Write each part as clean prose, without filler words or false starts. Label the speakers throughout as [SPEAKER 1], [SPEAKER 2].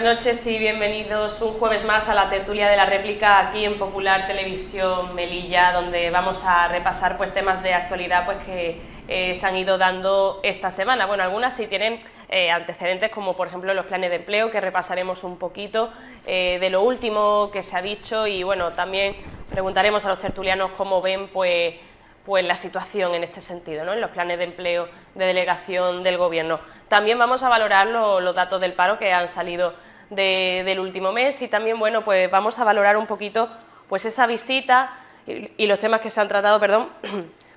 [SPEAKER 1] buenas noches y bienvenidos un jueves más a la tertulia de la réplica aquí en Popular Televisión Melilla, donde vamos a repasar pues temas de actualidad pues que se han ido dando esta semana. Bueno, algunas sí tienen antecedentes, como por ejemplo los planes de empleo, que repasaremos un poquito de lo último que se ha dicho, y bueno, también preguntaremos a los tertulianos cómo ven pues la situación en este sentido, ¿no?, en los planes de empleo de delegación del Gobierno. También vamos a valorar los datos del paro que han salido del último mes, y también, bueno, pues vamos a valorar un poquito pues esa visita y los temas que se han tratado,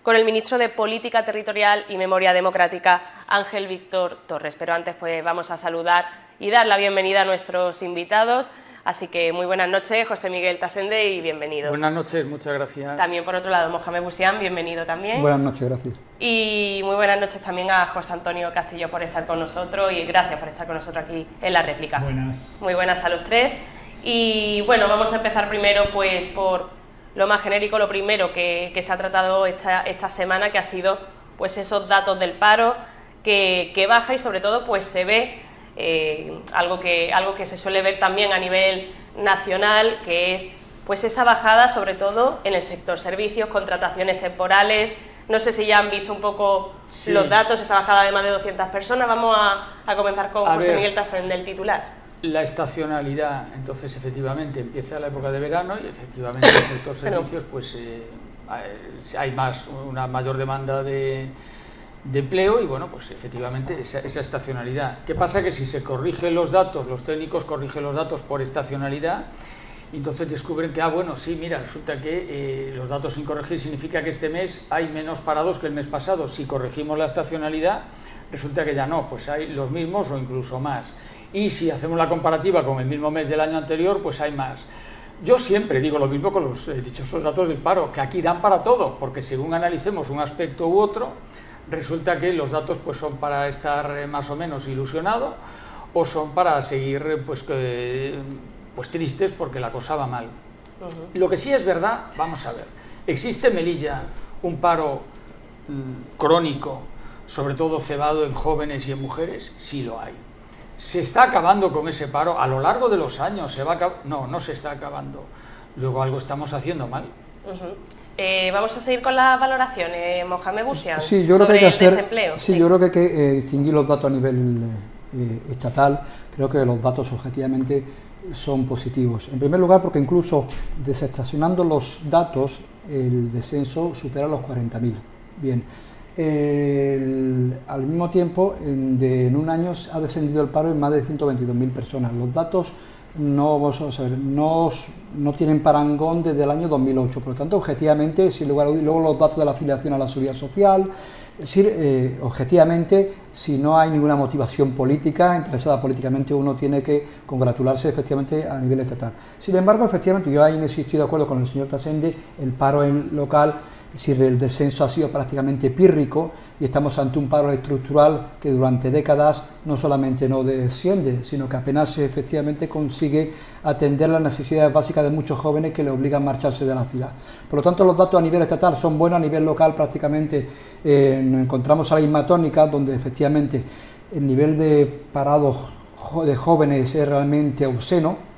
[SPEAKER 1] con el ministro de Política Territorial y Memoria Democrática, Ángel Víctor Torres. Pero antes pues vamos a saludar y dar la bienvenida a nuestros invitados. Así que muy buenas noches, José Miguel Tasende, y bienvenido.
[SPEAKER 2] Buenas noches, muchas gracias.
[SPEAKER 1] También por otro lado, Mohamed Busián, bienvenido también.
[SPEAKER 3] Buenas noches, gracias.
[SPEAKER 1] Y muy buenas noches también a José Antonio Castillo por estar con nosotros, y gracias por estar con nosotros aquí en la réplica.
[SPEAKER 4] Buenas.
[SPEAKER 1] Muy buenas a los tres. Y bueno, vamos a empezar primero pues por lo más genérico, lo primero que se ha tratado esta semana, que ha sido pues esos datos del paro que baja, y sobre todo pues se ve algo que se suele ver también a nivel nacional, que es pues esa bajada sobre todo en el sector servicios, contrataciones temporales. No sé si ya han visto un poco los datos, esa bajada de más de 200 personas. Vamos a comenzar con José Miguel Tasende, del titular.
[SPEAKER 2] La estacionalidad, entonces efectivamente empieza la época de verano y efectivamente en el sector servicios pues hay una mayor demanda de empleo, y bueno, pues efectivamente esa estacionalidad. ¿Qué pasa? Que si se corrigen los datos, los técnicos corrigen los datos por estacionalidad, entonces descubren que, bueno, sí, mira, resulta que los datos sin corregir significa que este mes hay menos parados que el mes pasado. Si corregimos la estacionalidad, resulta que ya no, pues hay los mismos o incluso más. Y si hacemos la comparativa con el mismo mes del año anterior, pues hay más. Yo siempre digo lo mismo con los dichosos datos del paro, que aquí dan para todo, porque según analicemos un aspecto u otro, resulta que los datos pues son para estar más o menos ilusionado, o son para seguir pues tristes porque la cosa va mal. Lo que sí es verdad, vamos a ver, ¿existe en Melilla un paro crónico, sobre todo cebado en jóvenes y en mujeres? Sí lo hay. ¿Se está acabando con ese paro a lo largo de los años? ¿Se va a acabar? No, no se está acabando. Luego algo estamos haciendo mal.
[SPEAKER 1] Vamos a seguir con las valoraciones, Mohamed Busián,
[SPEAKER 3] sí, yo
[SPEAKER 1] sobre
[SPEAKER 3] creo que
[SPEAKER 1] el desempleo.
[SPEAKER 3] Sí, yo creo que hay que distinguir los datos a nivel estatal. Creo que los datos objetivamente son positivos. En primer lugar, porque incluso desestacionando los datos, el descenso supera los 40.000. Bien. Al mismo tiempo, en un año ha descendido el paro en más de 122.000 personas. Los datos no tienen parangón desde el año 2008, por lo tanto, objetivamente, sin lugar a dudas, luego los datos de la afiliación a la seguridad social, es decir, objetivamente, si no hay ninguna motivación política, interesada políticamente, uno tiene que congratularse efectivamente a nivel estatal. Sin embargo, efectivamente, yo ahí sí estoy de acuerdo con el señor Tasende, el paro local, es decir, el descenso ha sido prácticamente pírrico, y estamos ante un paro estructural que durante décadas no solamente no desciende, sino que apenas efectivamente consigue atender las necesidades básicas de muchos jóvenes que le obligan a marcharse de la ciudad. Por lo tanto, los datos a nivel estatal son buenos, a nivel local prácticamente nos encontramos a la misma tónica, donde efectivamente el nivel de parados de jóvenes es realmente obsceno,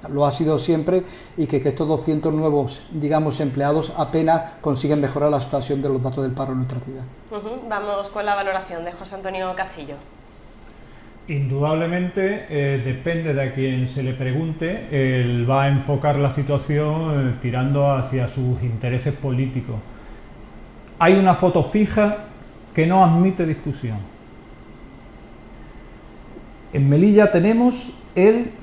[SPEAKER 3] lo ha sido siempre, y que estos 200 nuevos, digamos, empleados apenas consiguen mejorar la situación de los datos del paro en nuestra ciudad.
[SPEAKER 1] Vamos con la valoración de José Antonio Castillo.
[SPEAKER 4] Indudablemente, depende de a quien se le pregunte, él va a enfocar la situación tirando hacia sus intereses políticos. Hay una foto fija que no admite discusión. En Melilla tenemos el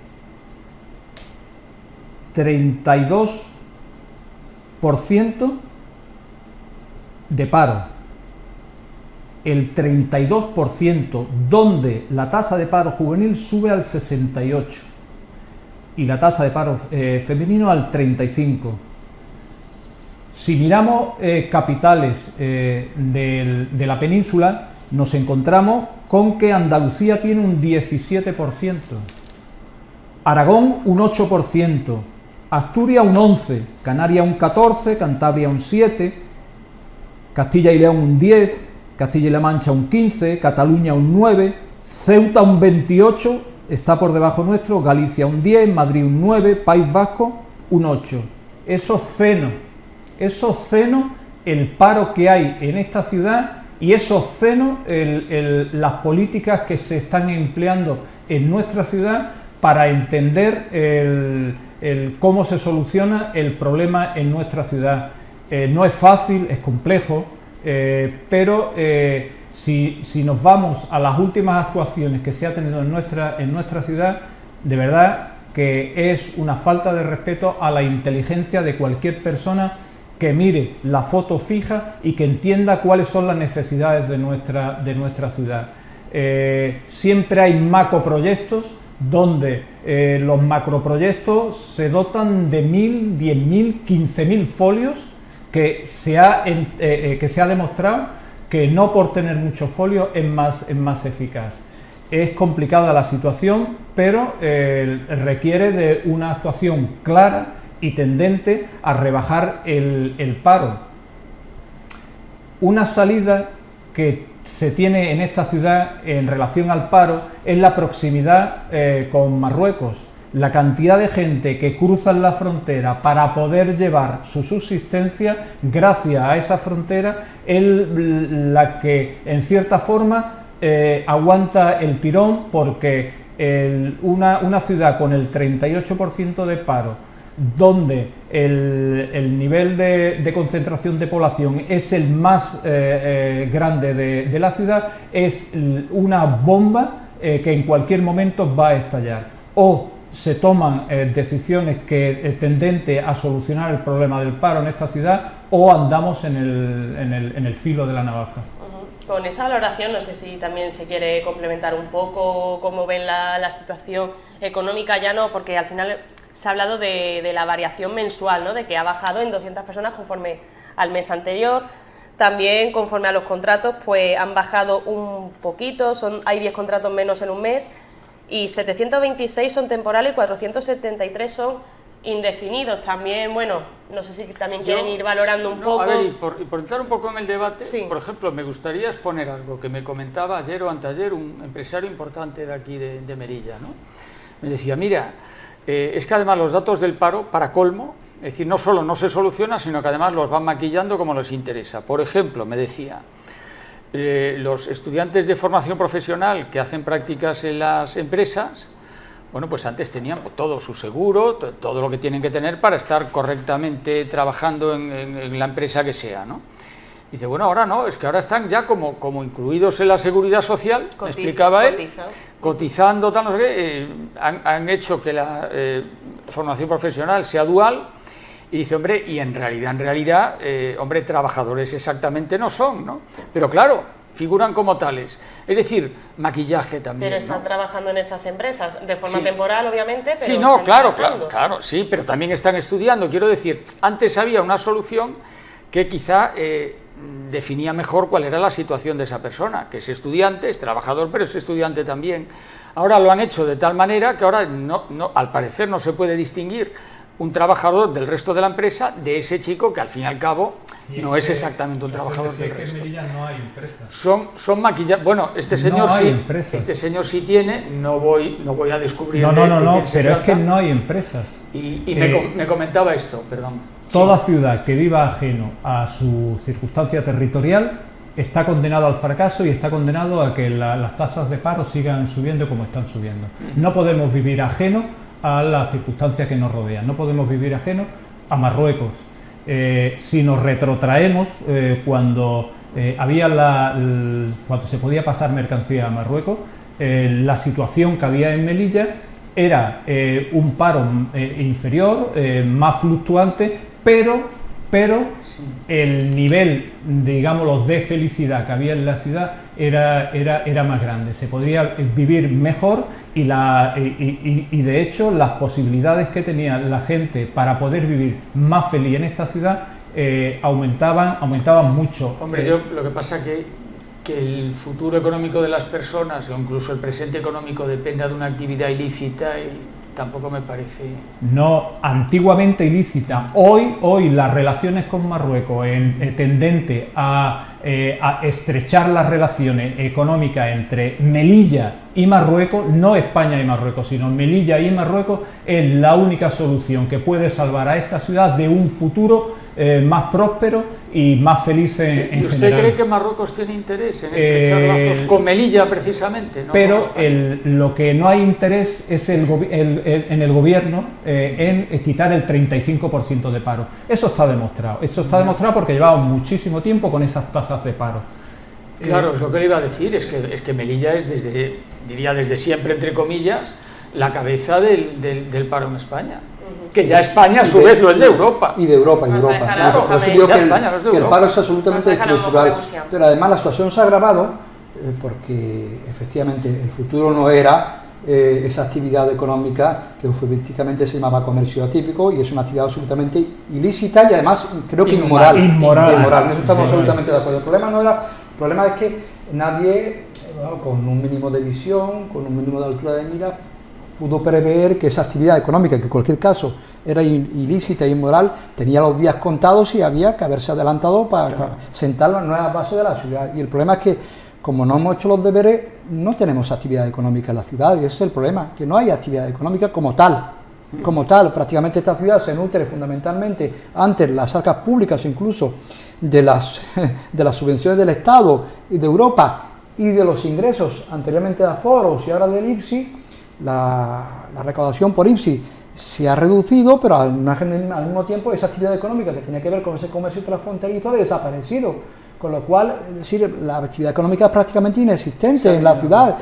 [SPEAKER 4] 32% de paro, el 32%, donde la tasa de paro juvenil sube al 68% y la tasa de paro femenino al 35%. Si miramos capitales de la península, nos encontramos con que Andalucía tiene un 17%, Aragón un 8%, Asturias un 11%, Canarias un 14%, Cantabria un 7%, Castilla y León un 10%, Castilla y La Mancha un 15%, Cataluña un 9%, Ceuta un 28% está por debajo nuestro, Galicia un 10, Madrid un 9, País Vasco un 8. Es obsceno el paro que hay en esta ciudad y es obsceno las políticas que se están empleando en nuestra ciudad para entender cómo se soluciona el problema en nuestra ciudad. No es fácil, es complejo, pero si nos vamos a las últimas actuaciones que se ha tenido en nuestra ciudad, de verdad que es una falta de respeto a la inteligencia de cualquier persona que mire la foto fija y que entienda cuáles son las necesidades de nuestra ciudad. Siempre hay macroproyectos donde los macroproyectos se dotan de 1.000, 10.000, 15.000 folios que se ha demostrado que no por tener muchos folios es más eficaz. Es complicada la situación, pero requiere de una actuación clara y tendente a rebajar el paro. Una salida que se tiene en esta ciudad en relación al paro es la proximidad con Marruecos. La cantidad de gente que cruza la frontera para poder llevar su subsistencia, gracias a esa frontera, es la que en cierta forma aguanta el tirón, porque una ciudad con el 38% de paro, donde el nivel de concentración de población es el más grande de la ciudad, es una bomba que en cualquier momento va a estallar. O se toman decisiones tendentes a solucionar el problema del paro en esta ciudad, o andamos en el filo de la navaja.
[SPEAKER 1] Con esa valoración, no sé si también se quiere complementar un poco cómo ven la situación económica, ya no, porque al final se ha hablado de la variación mensual, ¿no? De que ha bajado en 200 personas conforme al mes anterior. También conforme a los contratos, pues han bajado un poquito, hay 10 contratos menos en un mes, y 726 son temporales y 473 son indefinidos. También, bueno, no sé si también quieren ir valorando un poco.
[SPEAKER 2] A ver, y por entrar un poco en el debate,
[SPEAKER 1] sí.
[SPEAKER 2] Por ejemplo, me gustaría exponer algo que me comentaba ayer o anteayer un empresario importante de aquí de Melilla, ¿no? Me decía, mira, es que además los datos del paro, para colmo, es decir, no solo no se soluciona, sino que además los van maquillando como les interesa. Por ejemplo, me decía, los estudiantes de formación profesional que hacen prácticas en las empresas, bueno, pues antes tenían todo su seguro, todo lo que tienen que tener para estar correctamente trabajando en la empresa que sea, ¿no? Dice, bueno, ahora no, es que ahora están ya como incluidos en la seguridad social, me explicaba él, cotizando, tal, no sé qué, han hecho que la formación profesional sea dual, y dice, hombre, y en realidad, hombre, trabajadores exactamente no son, ¿no? Pero claro, figuran como tales, es decir, maquillaje también.
[SPEAKER 1] Pero están, ¿no?, trabajando en esas empresas, de forma
[SPEAKER 2] sí.
[SPEAKER 1] temporal, obviamente, pero
[SPEAKER 2] sí, no, claro, sí, pero también están estudiando. Quiero decir, antes había una solución que quizá definía mejor cuál era la situación de esa persona, que es estudiante, es trabajador, pero es estudiante también. Ahora lo han hecho de tal manera que ahora, al parecer, no se puede distinguir un trabajador del resto de la empresa de ese chico que al fin y al cabo no es exactamente un trabajador del resto.
[SPEAKER 4] En Melilla no hay empresas.
[SPEAKER 2] Son maquillajes. Bueno, este señor
[SPEAKER 4] no
[SPEAKER 2] sí.
[SPEAKER 4] Empresas.
[SPEAKER 2] Este señor sí tiene. No voy a descubrir.
[SPEAKER 4] No, pero es que no hay empresas.
[SPEAKER 2] Y me comentaba esto, perdón.
[SPEAKER 4] Toda ciudad que viva ajeno a su circunstancia territorial está condenado al fracaso y está condenado a que las tasas de paro sigan subiendo como están subiendo. No podemos vivir ajeno a las circunstancias que nos rodean, no podemos vivir ajeno a Marruecos. Si nos retrotraemos, cuando cuando se podía pasar mercancía a Marruecos, la situación que había en Melilla era un paro inferior, más fluctuante, pero el nivel, digámoslo, de felicidad que había en la ciudad era más grande. Se podría vivir mejor y de hecho las posibilidades que tenía la gente para poder vivir más feliz en esta ciudad aumentaban mucho.
[SPEAKER 2] Hombre, lo que pasa que el futuro económico de las personas, o incluso el presente económico, dependa de una actividad ilícita, y tampoco me parece.
[SPEAKER 4] No, antiguamente ilícita. Hoy las relaciones con Marruecos tendente a a estrechar las relaciones económicas entre Melilla y Marruecos, no España y Marruecos, sino Melilla y Marruecos, es la única solución que puede salvar a esta ciudad de un futuro más próspero y más feliz en general.
[SPEAKER 2] ¿Y usted cree que Marruecos tiene interés en estrechar lazos con Melilla precisamente? ¿No?
[SPEAKER 4] Pero lo que no hay interés es en el gobierno en quitar el 35% de paro. Eso está demostrado. Eso está demostrado porque llevamos muchísimo tiempo con esas tasas de paro.
[SPEAKER 2] Claro, es lo que le iba a decir, es que Melilla es desde siempre, entre comillas, la cabeza del paro en España. Que ya España a su vez lo es de Europa.
[SPEAKER 3] Y de Europa,
[SPEAKER 2] claro.
[SPEAKER 3] Por eso digo que el paro es absolutamente estructural. Pero además la situación se ha agravado porque efectivamente el futuro no era esa actividad económica que eufemísticamente se llamaba comercio atípico, y es una actividad absolutamente ilícita y además creo que inmoral. En eso estamos absolutamente de acuerdo. El problema es que nadie, con un mínimo de visión, con un mínimo de altura de mira, pudo prever que esa actividad económica, que en cualquier caso era ilícita e inmoral, tenía los días contados y había que haberse adelantado para sentar las nuevas bases de la ciudad. Y el problema es que, como no hemos hecho los deberes, no tenemos actividad económica en la ciudad, y ese es el problema, que no hay actividad económica como tal. Prácticamente esta ciudad se nutre fundamentalmente, antes las arcas públicas incluso, de las subvenciones del Estado y de Europa y de los ingresos anteriormente de Aforos y ahora del IPSI. La recaudación por IPSI se ha reducido, pero al mismo tiempo esa actividad económica que tenía que ver con ese comercio transfronterizo ha desaparecido, con lo cual, es decir, la actividad económica es prácticamente inexistente en la ciudad.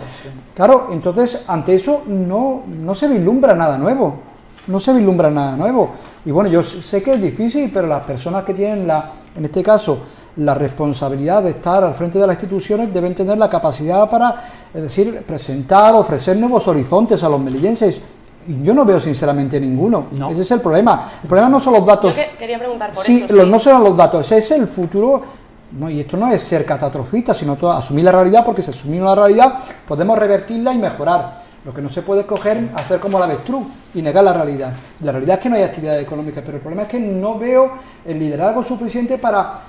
[SPEAKER 3] Claro, entonces ante eso no se vislumbra nada nuevo, y bueno, yo sé que es difícil, pero las personas que tienen en este caso la responsabilidad de estar al frente de las instituciones deben tener la capacidad para, es decir, presentar, ofrecer nuevos horizontes a los melillenses. Y yo no veo sinceramente ninguno. No. Ese es el problema. El problema no son los datos.
[SPEAKER 1] Yo quería preguntar por
[SPEAKER 3] eso.
[SPEAKER 1] Sí,
[SPEAKER 3] no son los datos, ese es el futuro. No, y esto no es ser catastrofista, sino asumir la realidad, porque si asumimos la realidad podemos revertirla y mejorar. Lo que no se puede coger, hacer como la avestruz y negar la realidad. La realidad es que no hay actividad económica, pero el problema es que no veo el liderazgo suficiente para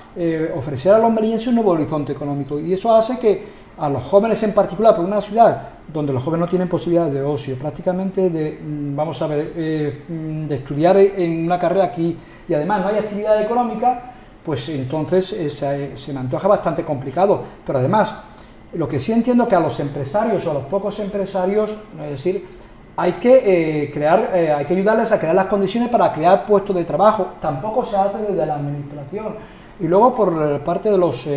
[SPEAKER 3] ofrecer a los melillenses un nuevo horizonte económico. Y eso hace que a los jóvenes en particular, por una ciudad donde los jóvenes no tienen posibilidades de ocio, prácticamente de estudiar en una carrera aquí, y además no hay actividad económica, pues entonces se me antoja bastante complicado. Pero además, lo que sí entiendo que a los empresarios o a los pocos empresarios, es decir, hay que ayudarles a crear las condiciones para crear puestos de trabajo. Tampoco se hace desde la administración. Y luego por parte de los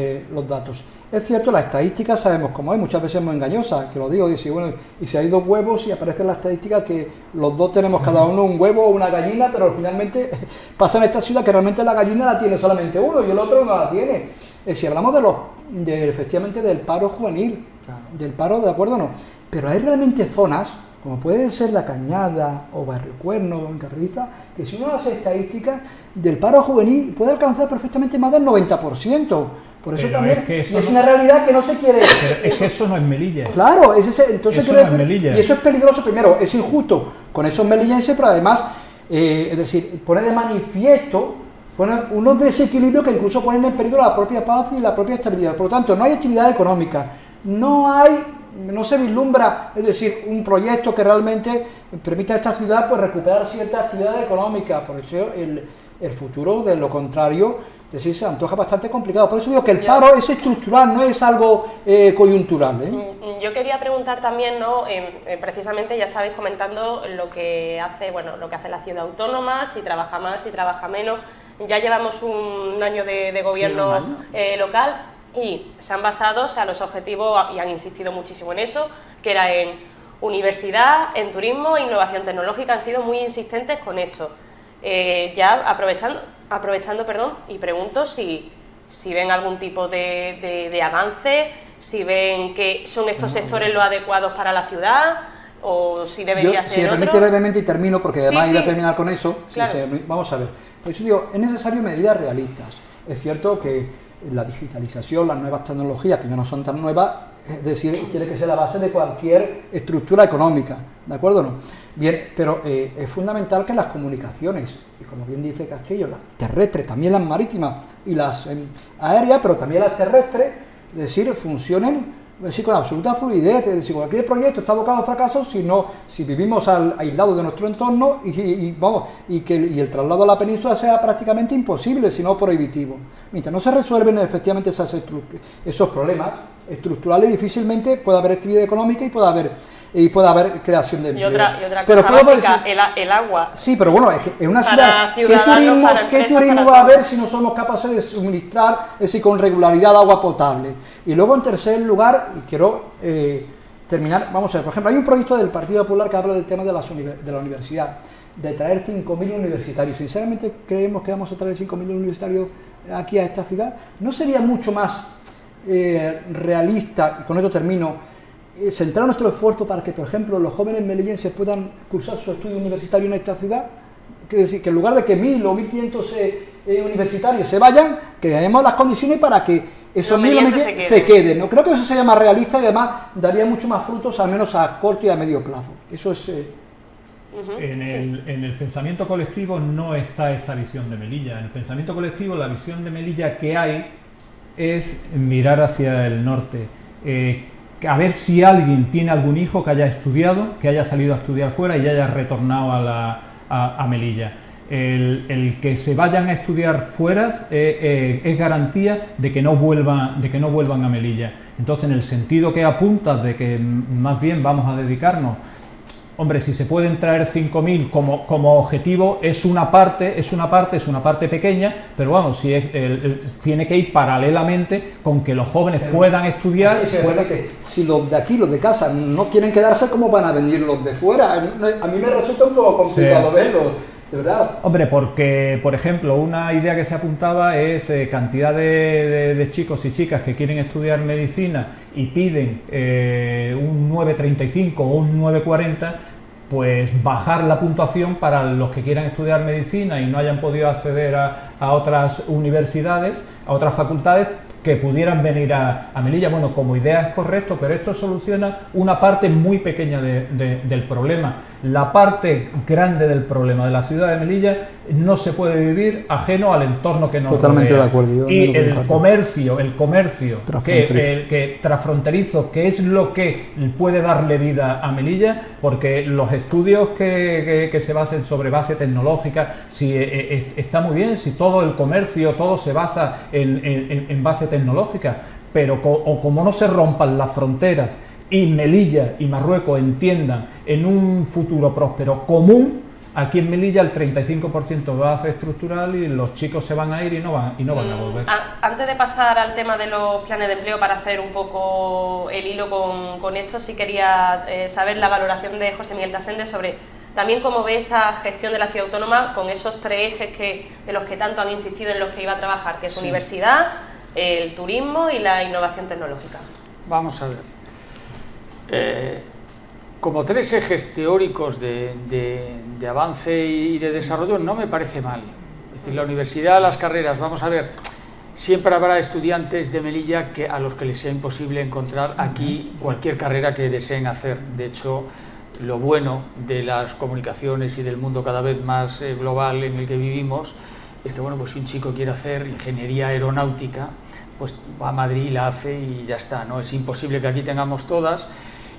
[SPEAKER 3] datos. Es cierto, la estadística sabemos cómo es, muchas veces es muy engañosa, que lo digo, dice, bueno, y si hay dos huevos y aparece la estadística que los dos tenemos cada uno un huevo o una gallina, pero finalmente pasa en esta ciudad que realmente la gallina la tiene solamente uno y el otro no la tiene. Si hablamos efectivamente del paro juvenil, del paro, de acuerdo, no, pero hay realmente zonas, como puede ser La Cañada o Barrio Cuerno o en Carriza, que si uno hace estadísticas del paro juvenil puede alcanzar perfectamente más del 90%. Por eso pero también es una realidad que no se quiere.
[SPEAKER 4] Pero es que eso no es Melilla.
[SPEAKER 3] Claro, entonces
[SPEAKER 4] eso no es Melilla.
[SPEAKER 3] Y eso es peligroso. Primero, es injusto con esos melillenses, pero además, es decir, pone de manifiesto unos desequilibrios que incluso ponen en peligro la propia paz y la propia estabilidad. Por lo tanto, no hay actividad económica, no se vislumbra, es decir, un proyecto que realmente permita a esta ciudad pues recuperar cierta actividad económica. Por eso el futuro, de lo contrario, es decir, se antoja bastante complicado. Por eso digo que el paro es estructural, no es algo coyuntural.
[SPEAKER 1] Yo quería preguntar también, ¿no? Precisamente ya estabais comentando lo que hace la ciudad autónoma, si trabaja más, si trabaja menos. Ya llevamos un año de gobierno local y se han basado, los objetivos, y han insistido muchísimo en eso, que era en universidad, en turismo e innovación tecnológica, han sido muy insistentes con esto. Ya aprovechando, y pregunto si ven algún tipo de avance, si ven que son estos sectores los adecuados para la ciudad, o si debería ser otro.
[SPEAKER 3] Si permite brevemente y termino, porque además iba a terminar con eso. Claro. Vamos a ver. Por eso digo, es necesario medidas realistas. Es cierto que la digitalización, las nuevas tecnologías, que ya no son tan nuevas, es decir, tiene que ser la base de cualquier estructura económica, ¿de acuerdo o no? Bien, pero es fundamental que las comunicaciones, y como bien dice Castillo, las terrestres, también las marítimas y las aéreas, pero también las terrestres, es decir, funcionen con absoluta fluidez. Es decir, cualquier proyecto está abocado a fracaso si vivimos aislados de nuestro entorno y que el traslado a la península sea prácticamente imposible, si no prohibitivo. Mientras no se resuelven efectivamente esos problemas estructurales, difícilmente puede haber actividad económica y puede haber creación de empleo.
[SPEAKER 1] Y otra cosa básica, el agua.
[SPEAKER 3] Sí, pero bueno, es que en una
[SPEAKER 1] Para
[SPEAKER 3] ciudad, ¿qué turismo va a haber si no somos capaces de suministrar, es decir, con regularidad agua potable? Y luego, en tercer lugar, y quiero terminar, vamos a ver, por ejemplo, hay un proyecto del Partido Popular que habla del tema de la universidad, de traer 5.000 universitarios. Sinceramente, creemos que vamos a traer 5.000 universitarios aquí a esta ciudad. ¿No sería mucho más realista, y con esto termino, centrar nuestro esfuerzo para que, por ejemplo, los jóvenes melillenses puedan cursar su estudio universitario en esta ciudad? Es decir, que en lugar de que 1.000 o 1.500 universitarios se vayan, creemos las condiciones para que esos 1.000 se queden. ¿No? Creo que eso sería más realista y además daría mucho más frutos, al menos a corto y a medio plazo. Eso es...
[SPEAKER 4] En el pensamiento colectivo no está esa visión de Melilla. En el pensamiento colectivo, la visión de Melilla que hay es mirar hacia el norte, a ver si alguien tiene algún hijo que haya estudiado, que haya salido a estudiar fuera y haya retornado a Melilla. El que se vayan a estudiar fuera es garantía de que no vuelvan a Melilla. Entonces, en el sentido que apuntas de que más bien vamos a dedicarnos, hombre, si se pueden traer 5.000 como objetivo, es una parte pequeña, pero vamos, tiene que ir paralelamente con que los jóvenes puedan estudiar.
[SPEAKER 3] Si los de aquí, los de casa, no quieren quedarse, ¿cómo van a venir los de fuera? A mí me resulta un poco complicado verlo, de verdad.
[SPEAKER 4] Hombre, porque, por ejemplo, una idea que se apuntaba es cantidad de chicos y chicas que quieren estudiar medicina y piden un 9,35 o un 9,40, pues bajar la puntuación para los que quieran estudiar medicina y no hayan podido acceder a otras universidades, a otras facultades, que pudieran venir a Melilla. Bueno, como idea es correcto, pero esto soluciona una parte muy pequeña del problema. La parte grande del problema de la ciudad de Melilla no se puede vivir ajeno al entorno que nos
[SPEAKER 3] Totalmente
[SPEAKER 4] rodea.
[SPEAKER 3] De acuerdo.
[SPEAKER 4] Y el comercio que transfronterizo, que es lo que puede darle vida a Melilla, porque los estudios que se basen sobre base tecnológica, si está muy bien, si todo el comercio, todo se basa en base tecnológica, pero como no se rompan las fronteras y Melilla y Marruecos entiendan en un futuro próspero común, aquí en Melilla el 35% va a base estructural y los chicos se van a ir y no van a volver.
[SPEAKER 1] Antes de pasar al tema de los planes de empleo, para hacer un poco el hilo con esto, sí quería saber la valoración de José Miguel Tasende sobre también cómo ve esa gestión de la ciudad autónoma con esos tres ejes de los que tanto han insistido en los que iba a trabajar, que es universidad, el turismo y la innovación tecnológica.
[SPEAKER 2] Vamos a ver. Como tres ejes teóricos de avance y de desarrollo no me parece mal. Es decir, la universidad, las carreras, vamos a ver, siempre habrá estudiantes de Melilla a los que les sea imposible encontrar aquí cualquier carrera que deseen hacer. De hecho, lo bueno de las comunicaciones y del mundo cada vez más global en el que vivimos es que, bueno, pues si un chico quiere hacer ingeniería aeronáutica, pues va a Madrid y la hace y ya está, ¿no? Es imposible que aquí tengamos todas.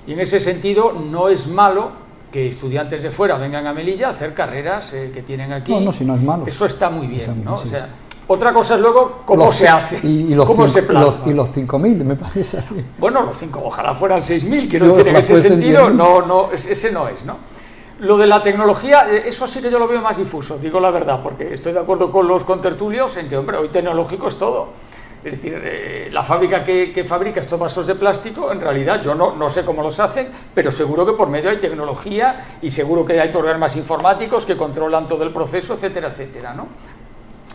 [SPEAKER 2] Y en ese sentido no es malo que estudiantes de fuera vengan a Melilla a hacer carreras que tienen aquí.
[SPEAKER 3] No, si no es malo.
[SPEAKER 2] Eso está muy bien, ¿no? Sí, o sea, otra cosa es luego cómo se hace, cómo se plasma.
[SPEAKER 3] Y los 5.000, me parece.
[SPEAKER 2] Bueno, los 5, ojalá fueran 6.000, quiero decir, en ese sentido, ese no es, ¿no? Lo de la tecnología, eso sí que yo lo veo más difuso, digo la verdad, porque estoy de acuerdo con los contertulios en que, hombre, hoy tecnológico es todo. Es decir, la fábrica que fabrica estos vasos de plástico, en realidad yo no sé cómo los hacen, pero seguro que por medio hay tecnología y seguro que hay programas informáticos que controlan todo el proceso, etcétera, etcétera, ¿no?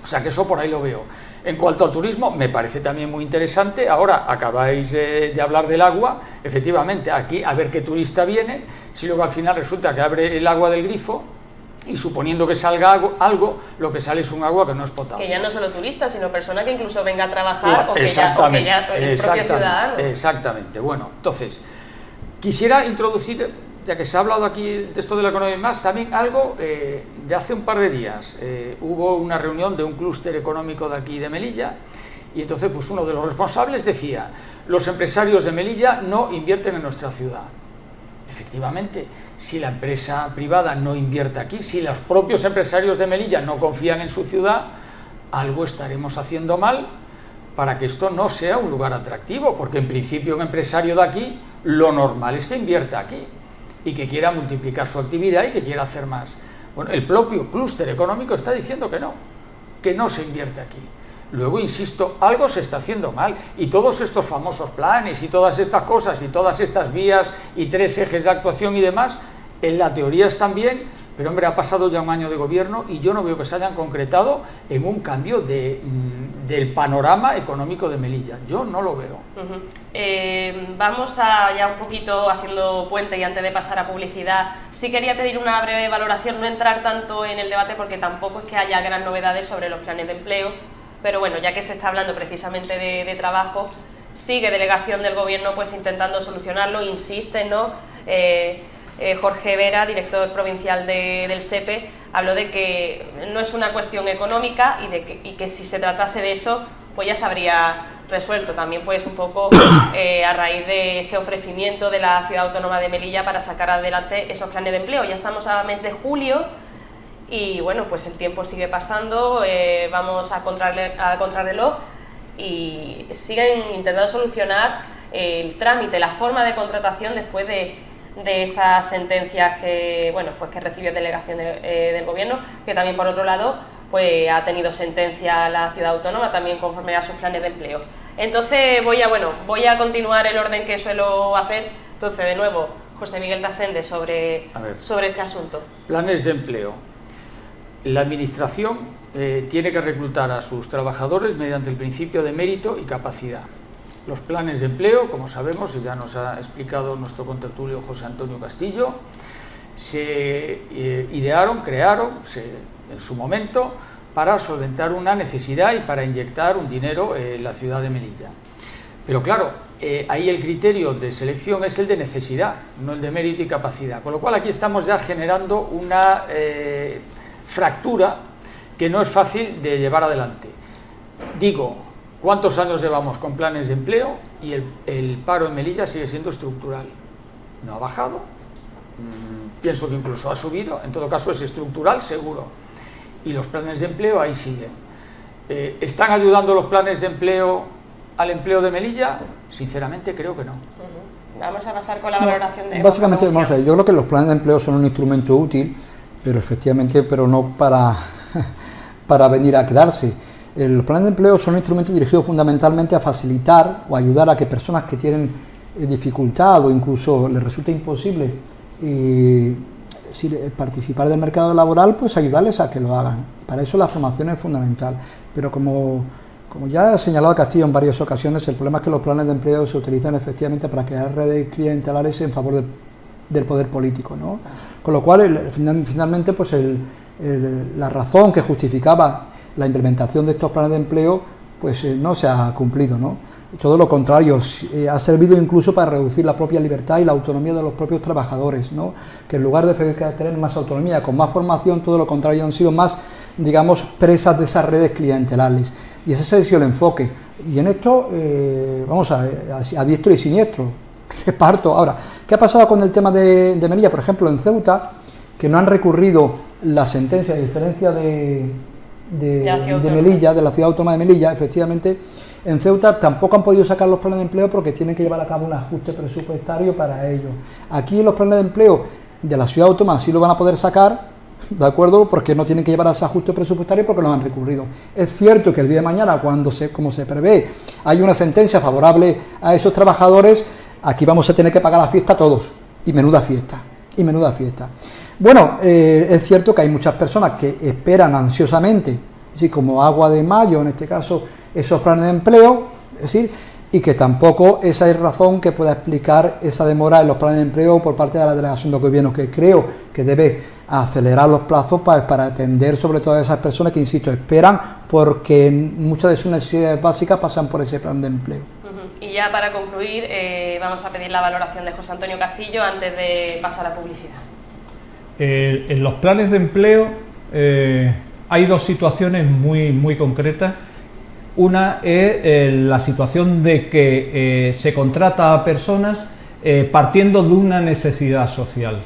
[SPEAKER 2] O sea que eso por ahí lo veo. En cuanto al turismo, me parece también muy interesante. Ahora acabáis de hablar del agua, efectivamente, aquí a ver qué turista viene, si luego al final resulta que abre el agua del grifo y suponiendo que salga algo, lo que sale es un agua que no es potable.
[SPEAKER 1] Que ya no solo turistas, sino persona que incluso venga a trabajar o que ya el propio ciudadano.
[SPEAKER 2] Exactamente. Bueno, entonces, quisiera introducir, ya que se ha hablado aquí de esto de la economía y más, también algo de hace un par de días. Hubo una reunión de un clúster económico de aquí de Melilla, y entonces pues uno de los responsables decía: los empresarios de Melilla no invierten en nuestra ciudad. Efectivamente, si la empresa privada no invierte aquí, si los propios empresarios de Melilla no confían en su ciudad, algo estaremos haciendo mal para que esto no sea un lugar atractivo, porque en principio un empresario de aquí, lo normal es que invierta aquí y que quiera multiplicar su actividad y que quiera hacer más. Bueno, el propio clúster económico está diciendo que no se invierte aquí. Luego, insisto, algo se está haciendo mal, y todos estos famosos planes y todas estas cosas y todas estas vías y 3 ejes de actuación y demás, en la teoría están bien, pero hombre, ha pasado ya un año de gobierno y yo no veo que se hayan concretado en un cambio del panorama económico de Melilla. Yo no lo veo.
[SPEAKER 1] Vamos a ya un poquito haciendo puente, y antes de pasar a publicidad, sí quería pedir una breve valoración, no entrar tanto en el debate porque tampoco es que haya gran novedades sobre los planes de empleo. Pero bueno, ya que se está hablando precisamente de trabajo, sigue delegación del gobierno pues intentando solucionarlo, insiste, ¿no? Jorge Vera, director provincial del SEPE, habló de que no es una cuestión económica y que si se tratase de eso, pues ya se habría resuelto. También pues un poco a raíz de ese ofrecimiento de la Ciudad Autónoma de Melilla para sacar adelante esos planes de empleo. Ya estamos a mes de julio. Y bueno, pues el tiempo sigue pasando, vamos a contrarreloj y siguen intentando solucionar el trámite, la forma de contratación después de esas sentencias que, bueno, pues que recibió delegación del gobierno, que también por otro lado pues ha tenido sentencia la Ciudad Autónoma también conforme a sus planes de empleo. Entonces voy a continuar el orden que suelo hacer. Entonces, de nuevo, José Miguel Tasende sobre este asunto.
[SPEAKER 2] Planes de empleo. La Administración tiene que reclutar a sus trabajadores mediante el principio de mérito y capacidad. Los planes de empleo, como sabemos, y ya nos ha explicado nuestro contertulio José Antonio Castillo, se crearon en su momento para solventar una necesidad y para inyectar un dinero en la ciudad de Melilla. Pero claro, ahí el criterio de selección es el de necesidad, no el de mérito y capacidad. Con lo cual aquí estamos ya generando una fractura que no es fácil de llevar adelante. Digo, ¿cuántos años llevamos con planes de empleo? Y el paro en Melilla sigue siendo estructural. No ha bajado, pienso que incluso ha subido, en todo caso es estructural seguro. Y los planes de empleo ahí siguen. ¿Están ayudando los planes de empleo al empleo de Melilla? Sinceramente creo que no.
[SPEAKER 1] Vamos a pasar con la valoración de...
[SPEAKER 3] Básicamente, vamos a ver, yo creo que los planes de empleo son un instrumento útil, pero efectivamente, no para venir a quedarse. Los planes de empleo son un instrumento dirigido fundamentalmente a facilitar o ayudar a que personas que tienen dificultad o incluso les resulta imposible participar del mercado laboral, pues ayudarles a que lo hagan. Para eso la formación es fundamental. Pero como ya ha señalado Castillo en varias ocasiones, el problema es que los planes de empleo se utilizan efectivamente para crear redes clientelares en favor del poder político, ¿no? Con lo cual, finalmente, pues la razón que justificaba la implementación de estos planes de empleo, pues no se ha cumplido, ¿no? Todo lo contrario, ha servido incluso para reducir la propia libertad y la autonomía de los propios trabajadores, ¿no? Que en lugar de tener más autonomía, con más formación, todo lo contrario, han sido más, digamos, presas de esas redes clientelares. Y ese ha sido el enfoque. Y en esto, vamos a diestro y siniestro, reparto. Ahora, ¿qué ha pasado con el tema de Melilla? Por ejemplo, en Ceuta, que no han recurrido la sentencia, a diferencia de Melilla, de la Ciudad Autónoma de Melilla, efectivamente, en Ceuta tampoco han podido sacar los planes de empleo porque tienen que llevar a cabo un ajuste presupuestario para ello. Aquí los planes de empleo de la Ciudad Autónoma sí lo van a poder sacar, ¿de acuerdo? Porque no tienen que llevar a ese ajuste presupuestario porque no han recurrido. Es cierto que el día de mañana, como se prevé, hay una sentencia favorable a esos trabajadores, aquí vamos a tener que pagar la fiesta todos, y menuda fiesta. Bueno, es cierto que hay muchas personas que esperan ansiosamente, así como agua de mayo, en este caso, esos planes de empleo, es decir, y que tampoco esa es razón que pueda explicar esa demora en los planes de empleo por parte de la Delegación de Gobierno, que creo que debe acelerar los plazos para atender sobre todo a esas personas que, insisto, esperan porque muchas de sus necesidades básicas pasan por ese plan de empleo.
[SPEAKER 1] Y ya para concluir, vamos a pedir la valoración de José Antonio Castillo antes de pasar a publicidad.
[SPEAKER 4] En los planes de empleo hay dos situaciones muy concretas. Una es la situación de que se contrata a personas partiendo de una necesidad social.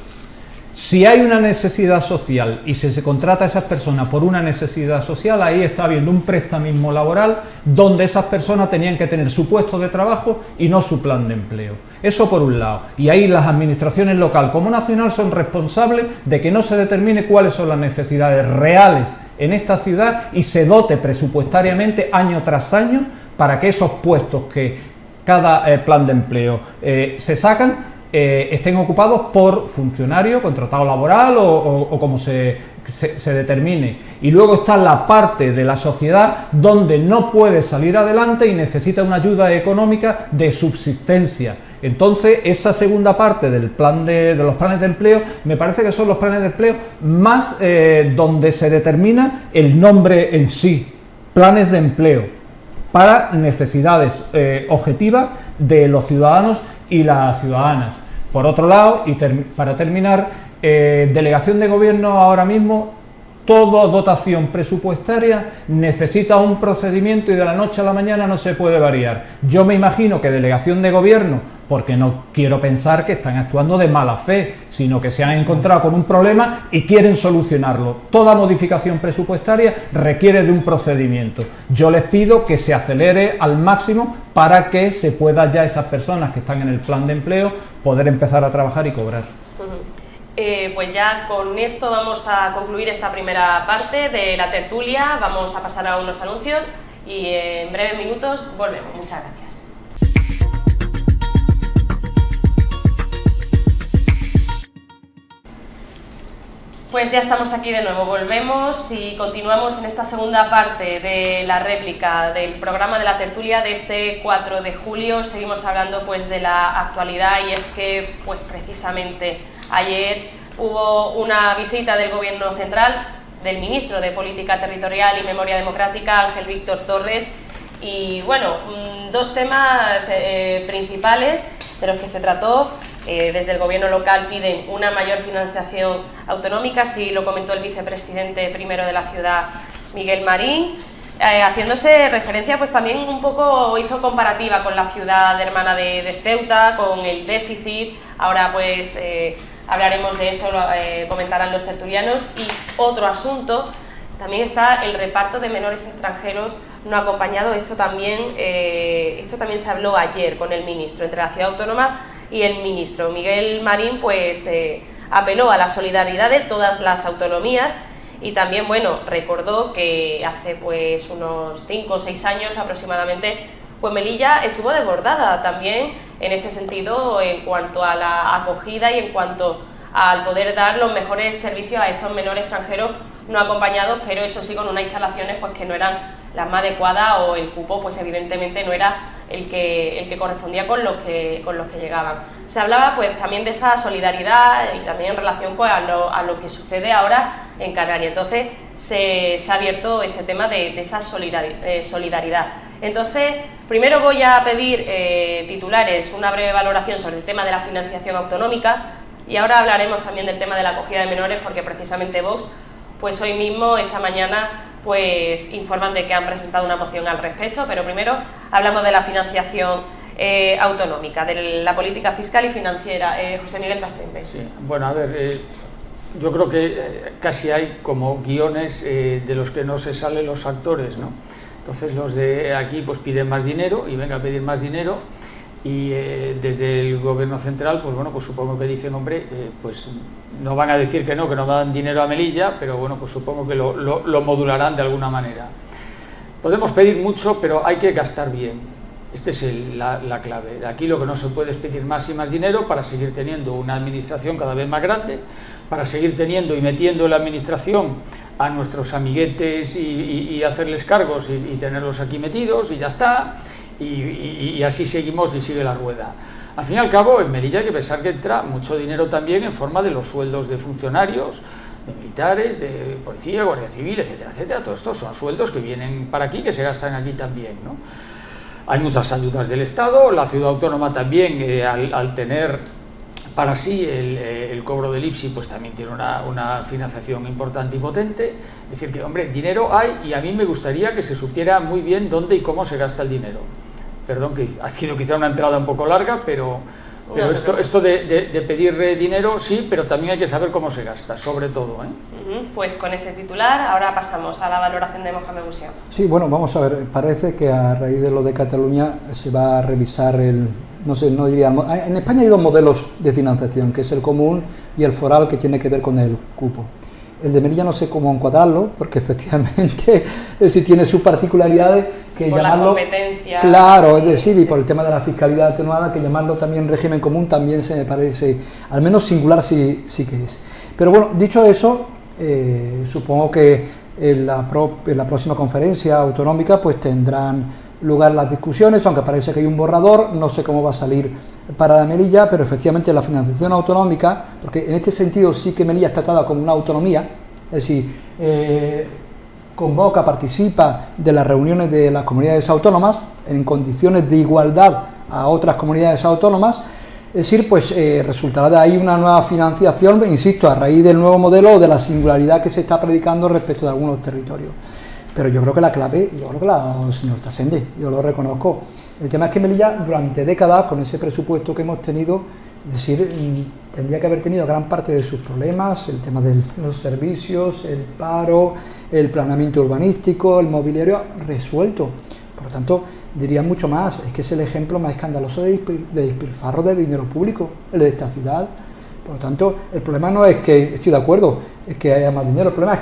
[SPEAKER 4] Si hay una necesidad social y se contrata a esas personas por una necesidad social, ahí está habiendo un prestamismo laboral donde esas personas tenían que tener su puesto de trabajo y no su plan de empleo. Eso por un lado. Y ahí las administraciones local como nacional son responsables de que no se determine cuáles son las necesidades reales en esta ciudad y se dote presupuestariamente año tras año para que esos puestos que cada plan de empleo se sacan estén ocupados por funcionario, contratado laboral o como se determine. Y luego está la parte de la sociedad donde no puede salir adelante y necesita una ayuda económica de subsistencia. Entonces, esa segunda parte del plan de los planes de empleo, me parece que son los planes de empleo más donde se determina el nombre en sí, planes de empleo, para necesidades objetivas de los ciudadanos y las ciudadanas. Por otro lado, y para terminar, delegación de gobierno ahora mismo, toda dotación presupuestaria necesita un procedimiento y de la noche a la mañana no se puede variar. Yo me imagino que delegación de gobierno, porque no quiero pensar que están actuando de mala fe, sino que se han encontrado con un problema y quieren solucionarlo. Toda modificación presupuestaria requiere de un procedimiento. Yo les pido que se acelere al máximo para que se pueda ya esas personas que están en el plan de empleo poder empezar a trabajar y cobrar.
[SPEAKER 1] Pues ya con esto vamos a concluir esta primera parte de la tertulia, vamos a pasar a unos anuncios y en breves minutos volvemos. Muchas gracias. Pues ya estamos aquí de nuevo, volvemos y continuamos en esta segunda parte de la réplica del programa de la tertulia de este 4 de julio. Seguimos hablando pues de la actualidad y es que pues precisamente ayer hubo una visita del Gobierno central, del ministro de Política Territorial y Memoria Democrática, Ángel Víctor Torres, y bueno, dos temas principales de los que se trató. Desde el Gobierno local piden una mayor financiación autonómica, así lo comentó el vicepresidente primero de la ciudad, Miguel Marín, haciéndose referencia pues también un poco, hizo comparativa con la ciudad hermana de Ceuta, con el déficit. Ahora pues hablaremos de eso, comentarán los tertulianos. Y otro asunto, también está el reparto de menores extranjeros no acompañados. Esto también se habló ayer con el ministro, entre la ciudad autónoma y el ministro. Miguel Marín pues apeló a la solidaridad de todas las autonomías y también, bueno, recordó que hace pues unos 5 o 6 años aproximadamente, pues Melilla estuvo desbordada también en este sentido en cuanto a la acogida y en cuanto al poder dar los mejores servicios a estos menores extranjeros no acompañados, pero eso sí con unas instalaciones pues que no eran las más adecuadas o el cupo pues evidentemente no era el que correspondía con los que llegaban. Se hablaba pues también de esa solidaridad y también en relación pues, a lo que sucede ahora en Canarias. Entonces se ha abierto ese tema de esa solidaridad. Entonces, primero voy a pedir titulares, una breve valoración sobre el tema de la financiación autonómica y ahora hablaremos también del tema de la acogida de menores porque precisamente Vox, pues hoy mismo, esta mañana, pues informan de que han presentado una moción al respecto, pero primero hablamos de la financiación autonómica, de la política fiscal y financiera. José Miguel Basente.
[SPEAKER 2] Sí, bueno, a ver, yo creo que casi hay como guiones de los que no se salen los actores, ¿no? Entonces los de aquí pues piden más dinero y venga a pedir más dinero y desde el gobierno central pues bueno, pues supongo que dicen, hombre, pues no van a decir que no dan dinero a Melilla, pero bueno, pues supongo que lo modularán de alguna manera. Podemos pedir mucho, pero hay que gastar bien. Esta es la clave. Aquí lo que no se puede es pedir más y más dinero para seguir teniendo una administración cada vez más grande, para seguir teniendo y metiendo en la administración a nuestros amiguetes y hacerles cargos y tenerlos aquí metidos y ya está. y así seguimos y sigue la rueda. Al fin y al cabo, en Melilla hay que pensar que entra mucho dinero también en forma de los sueldos de funcionarios, de militares, de policía, guardia civil, etcétera, etcétera. Todo esto son sueldos que vienen para aquí, que se gastan aquí también, ¿no? Hay muchas ayudas del Estado, la ciudad autónoma también, al tener para sí el cobro del IPSI, pues también tiene una financiación importante y potente. Es decir, que, hombre, dinero hay, y a mí me gustaría que se supiera muy bien dónde y cómo se gasta el dinero. Perdón, que ha sido quizá una entrada un poco larga, pero esto de pedir dinero, sí, pero también hay que saber cómo se gasta, sobre todo, ¿eh?
[SPEAKER 1] Pues con ese titular, ahora pasamos a la valoración de Mohamed Bouchian.
[SPEAKER 3] Sí, bueno, vamos a ver, parece que a raíz de lo de Cataluña se va a revisar no sé, no diría, en España hay dos modelos de financiación, que es el común y el foral, que tiene que ver con el cupo. El de Melilla no sé cómo encuadrarlo, porque efectivamente sí tiene sus particularidades, que
[SPEAKER 1] por
[SPEAKER 3] llamarlo...
[SPEAKER 1] la competencia.
[SPEAKER 3] Claro, es decir, y por el tema de la fiscalidad atenuada, que llamarlo también régimen común también se me parece, al menos singular sí que es. Pero bueno, dicho eso, supongo que en la próxima conferencia autonómica pues tendrán lugar las discusiones, aunque parece que hay un borrador, no sé cómo va a salir para Melilla, pero efectivamente la financiación autonómica, porque en este sentido sí que Melilla está tratada como una autonomía, es decir, convoca, participa de las reuniones de las comunidades autónomas en condiciones de igualdad a otras comunidades autónomas, es decir, pues resultará de ahí una nueva financiación, insisto, a raíz del nuevo modelo o de la singularidad que se está predicando respecto de algunos territorios. Pero yo creo que la clave, yo creo que la ha dado el señor Tasende, yo lo reconozco. El tema es que Melilla, durante décadas, con ese presupuesto que hemos tenido, es decir, tendría que haber tenido gran parte de sus problemas, el tema de los servicios, el paro, el planeamiento urbanístico, el mobiliario, resuelto. Por lo tanto, diría mucho más, es que es el ejemplo más escandaloso de despilfarro de dinero público, el de esta ciudad. Por lo tanto, el problema no es que, estoy de acuerdo, es que haya más dinero, el problema es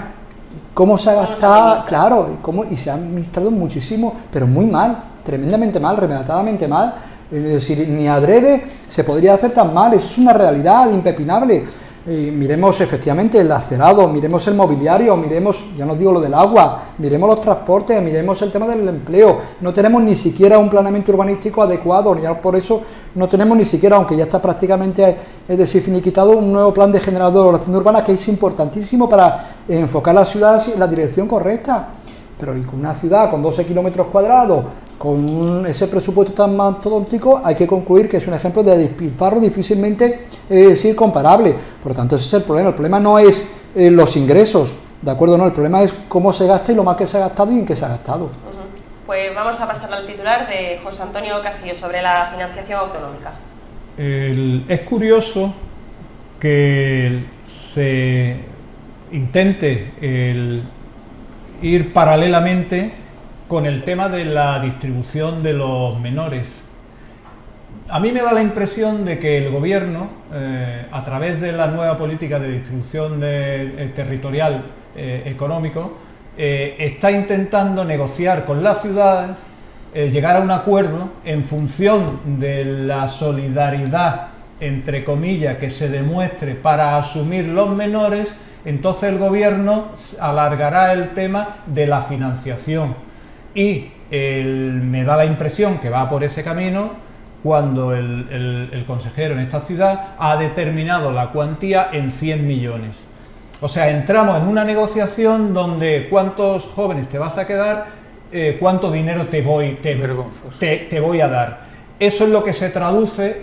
[SPEAKER 3] cómo se ha gastado, claro, y se ha administrado muchísimo, pero muy mal, tremendamente mal, remediatadamente mal. Es decir, ni adrede se podría hacer tan mal, eso es una realidad impepinable. Miremos efectivamente el acerado, miremos el mobiliario, miremos, ya no digo lo del agua, miremos los transportes, miremos el tema del empleo. No tenemos ni siquiera un planeamiento urbanístico adecuado, ya por eso no tenemos ni siquiera, aunque ya está prácticamente, es decir, finiquitado, un nuevo plan de generador de ordenación urbana que es importantísimo para enfocar la ciudad en la dirección correcta. Pero y con una ciudad con 12 kilómetros cuadrados, con ese presupuesto tan mastodóntico, hay que concluir que es un ejemplo de despilfarro difícilmente comparable. Por lo tanto, ese es el problema. El problema no es los ingresos, ¿de acuerdo? No, el problema es cómo se gasta y lo mal que se ha gastado y en qué se ha gastado.
[SPEAKER 1] Pues vamos a pasar al titular de José Antonio Castillo sobre la financiación autonómica.
[SPEAKER 4] Es curioso que se intente ir paralelamente con el tema de la distribución de los menores. A mí me da la impresión de que el gobierno, a través de la nueva política de distribución territorial económico, está intentando negociar con las ciudades, llegar a un acuerdo en función de la solidaridad, entre comillas, que se demuestre para asumir los menores. Entonces el gobierno alargará el tema de la financiación y me da la impresión que va por ese camino cuando el consejero en esta ciudad ha determinado la cuantía en 100 millones. O sea, entramos en una negociación donde cuántos jóvenes te vas a quedar, cuánto dinero te voy a dar. Eso es lo que se traduce,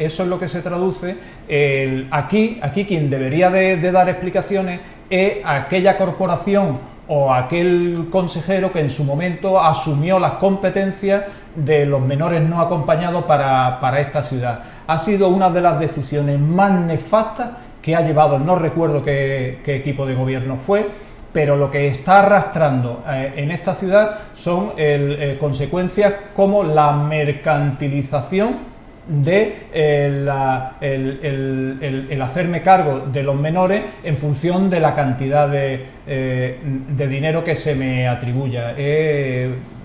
[SPEAKER 4] aquí quien debería de dar explicaciones es aquella corporación o aquel consejero que en su momento asumió las competencias de los menores no acompañados para esta ciudad. Ha sido una de las decisiones más nefastas que ha llevado, no recuerdo qué equipo de gobierno fue, pero lo que está arrastrando en esta ciudad son consecuencias como la mercantilización de el hacerme cargo de los menores en función de la cantidad de dinero que se me atribuya.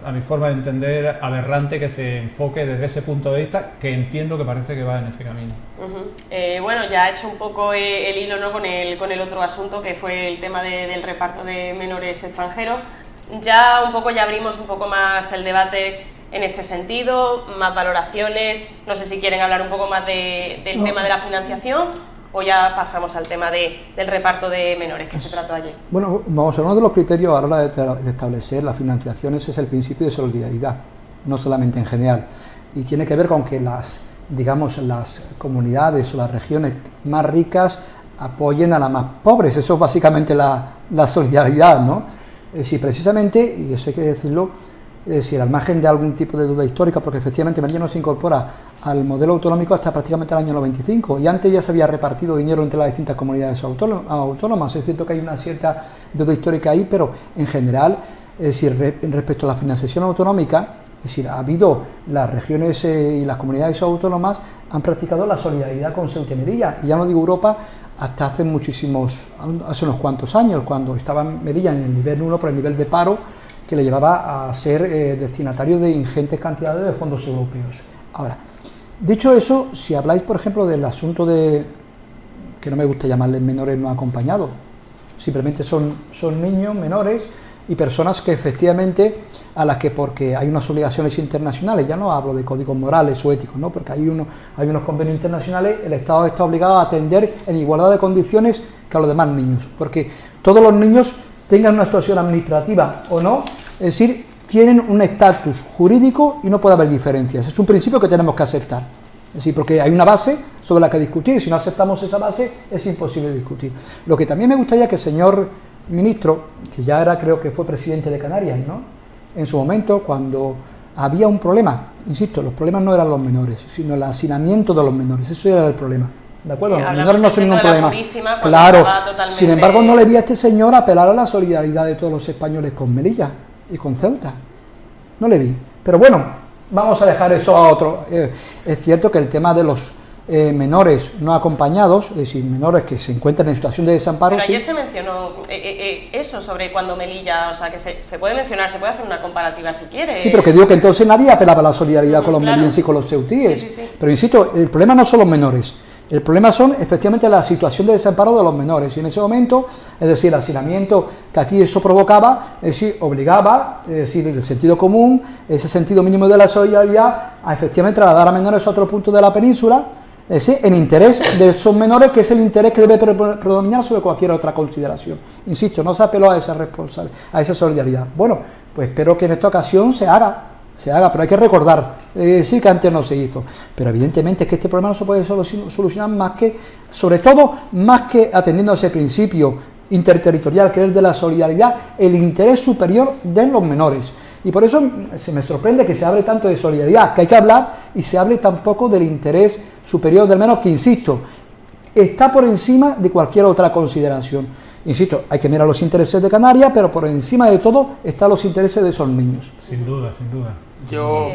[SPEAKER 4] A mi forma de entender, aberrante que se enfoque desde ese punto de vista, que entiendo que parece que va en ese camino.
[SPEAKER 1] Bueno, ya ha hecho un poco el hilo, ¿no?, con el otro asunto, que fue el tema del reparto de menores extranjeros. Ya abrimos un poco más el debate en este sentido, más valoraciones, no sé si quieren hablar un poco más del tema de la financiación o ya pasamos al tema del reparto de menores que se trató ayer.
[SPEAKER 3] Bueno, vamos a uno de los criterios a la hora de establecer la financiación, ese es el principio de solidaridad, no solamente en general, y tiene que ver con que las comunidades o las regiones más ricas apoyen a las más pobres. Eso es básicamente la solidaridad, ¿no? Es decir, precisamente, y eso hay que decirlo, es decir, al margen de algún tipo de duda histórica, porque efectivamente Melilla no se incorpora al modelo autonómico hasta prácticamente el año 95, y antes ya se había repartido dinero entre las distintas comunidades autónomas. Es cierto que hay una cierta deuda histórica ahí, pero en general, es decir, respecto a la financiación autonómica, es decir, ha habido las regiones y las comunidades autónomas han practicado la solidaridad con Ceuta y Melilla, y ya no digo Europa, hasta hace unos cuantos años, cuando estaba Melilla en el nivel 1 por el nivel de paro que le llevaba a ser destinatario de ingentes cantidades de fondos europeos. Ahora, dicho eso, si habláis, por ejemplo, del asunto de, que no me gusta llamarles menores no acompañados, simplemente son niños menores y personas que efectivamente a las que, porque hay unas obligaciones internacionales, ya no hablo de códigos morales o éticos, ¿no? Porque hay unos convenios internacionales, el Estado está obligado a atender en igualdad de condiciones que a los demás niños, porque todos los niños, tengan una situación administrativa o no, es decir, tienen un estatus jurídico y no puede haber diferencias. Es un principio que tenemos que aceptar. Es decir, porque hay una base sobre la que discutir, y si no aceptamos esa base es imposible discutir. Lo que también me gustaría que el señor ministro, que ya era, creo que fue presidente de Canarias, ¿no?, en su momento, cuando había un problema, insisto, los problemas no eran los menores, sino el hacinamiento de los menores, eso era el problema. ¿De acuerdo? Los menores no son ningún problema. Claro, sin embargo, no le vi a este señor apelar a la solidaridad de todos los españoles con Melilla y con Ceuta. No le vi. Pero bueno, vamos a dejar eso a otro. Es cierto que el tema de los menores no acompañados, es decir, menores que se encuentran en situación de desamparo.
[SPEAKER 1] Pero ayer se mencionó eso sobre cuando Melilla, o sea, que se puede mencionar, se puede hacer una comparativa si quiere.
[SPEAKER 3] Sí, pero que digo que entonces nadie apelaba a la solidaridad con los melillenses y con los ceutíes.
[SPEAKER 1] Sí.
[SPEAKER 3] Pero insisto, el problema no son los menores. El problema son efectivamente la situación de desamparo de los menores, y en ese momento, es decir, el hacinamiento que aquí eso provocaba, es decir, obligaba, es decir, el sentido común, ese sentido mínimo de la solidaridad, a efectivamente trasladar a menores a otro punto de la península, es decir, en interés de esos menores, que es el interés que debe predominar sobre cualquier otra consideración. Insisto, no se apeló a esa solidaridad. Bueno, pues espero que en esta ocasión se haga, pero hay que recordar, sí, que antes no se hizo, pero evidentemente es que este problema no se puede solucionar más que, sobre todo, más que atendiendo a ese principio interterritorial que es de la solidaridad, el interés superior de los menores. Y por eso se me sorprende que se hable tanto de solidaridad, que hay que hablar, y se hable tampoco del interés superior del menor, que, insisto, está por encima de cualquier otra consideración. Insisto, hay que mirar los intereses de Canarias, pero por encima de todo están los intereses de esos niños.
[SPEAKER 4] Sin duda, sin duda.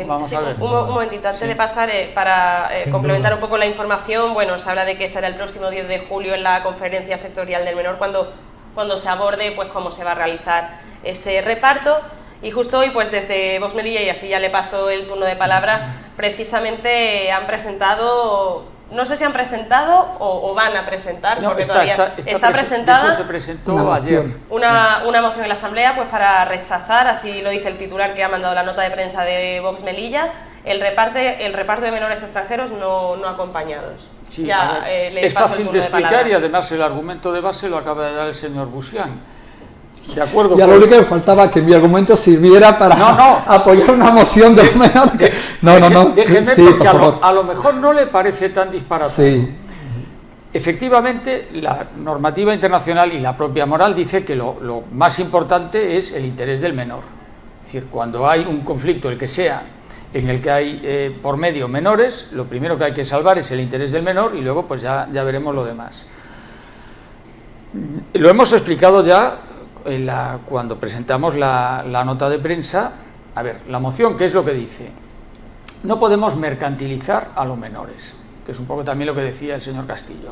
[SPEAKER 2] Vamos a ver.
[SPEAKER 1] Un momentito, antes de pasar, para complementar un poco la información, bueno, se habla de que será el próximo 10 de julio en la conferencia sectorial del menor cuando se aborde pues cómo se va a realizar ese reparto. Y justo hoy, pues desde Vox Melilla, y así ya le paso el turno de palabra, precisamente han presentado, no sé si han presentado o van a presentar,
[SPEAKER 2] no,
[SPEAKER 1] porque
[SPEAKER 2] está
[SPEAKER 1] presentada.
[SPEAKER 2] De hecho, se presentó ayer.
[SPEAKER 1] Una moción en la Asamblea pues para rechazar, así lo dice el titular que ha mandado la nota de prensa de Vox Melilla, el reparto de menores extranjeros no acompañados.
[SPEAKER 2] Sí,
[SPEAKER 1] ya,
[SPEAKER 2] es fácil de explicar, y además el argumento de base lo acaba de dar el señor Busián. De acuerdo.
[SPEAKER 3] Ya lo único que me faltaba que mi argumento sirviera para apoyar una moción de menores.
[SPEAKER 2] Déjeme,
[SPEAKER 3] sí,
[SPEAKER 2] porque
[SPEAKER 3] por favor.
[SPEAKER 2] A lo mejor no le parece tan disparatado.
[SPEAKER 3] Sí.
[SPEAKER 2] Efectivamente, la normativa internacional y la propia moral dice que lo más importante es el interés del menor. Es decir, cuando hay un conflicto, el que sea, en el que hay por medio menores, lo primero que hay que salvar es el interés del menor, y luego pues ya veremos lo demás. Lo hemos explicado ya cuando presentamos la nota de prensa. A ver, la moción, ¿qué es lo que dice? No podemos mercantilizar a los menores, que es un poco también lo que decía el señor Castillo.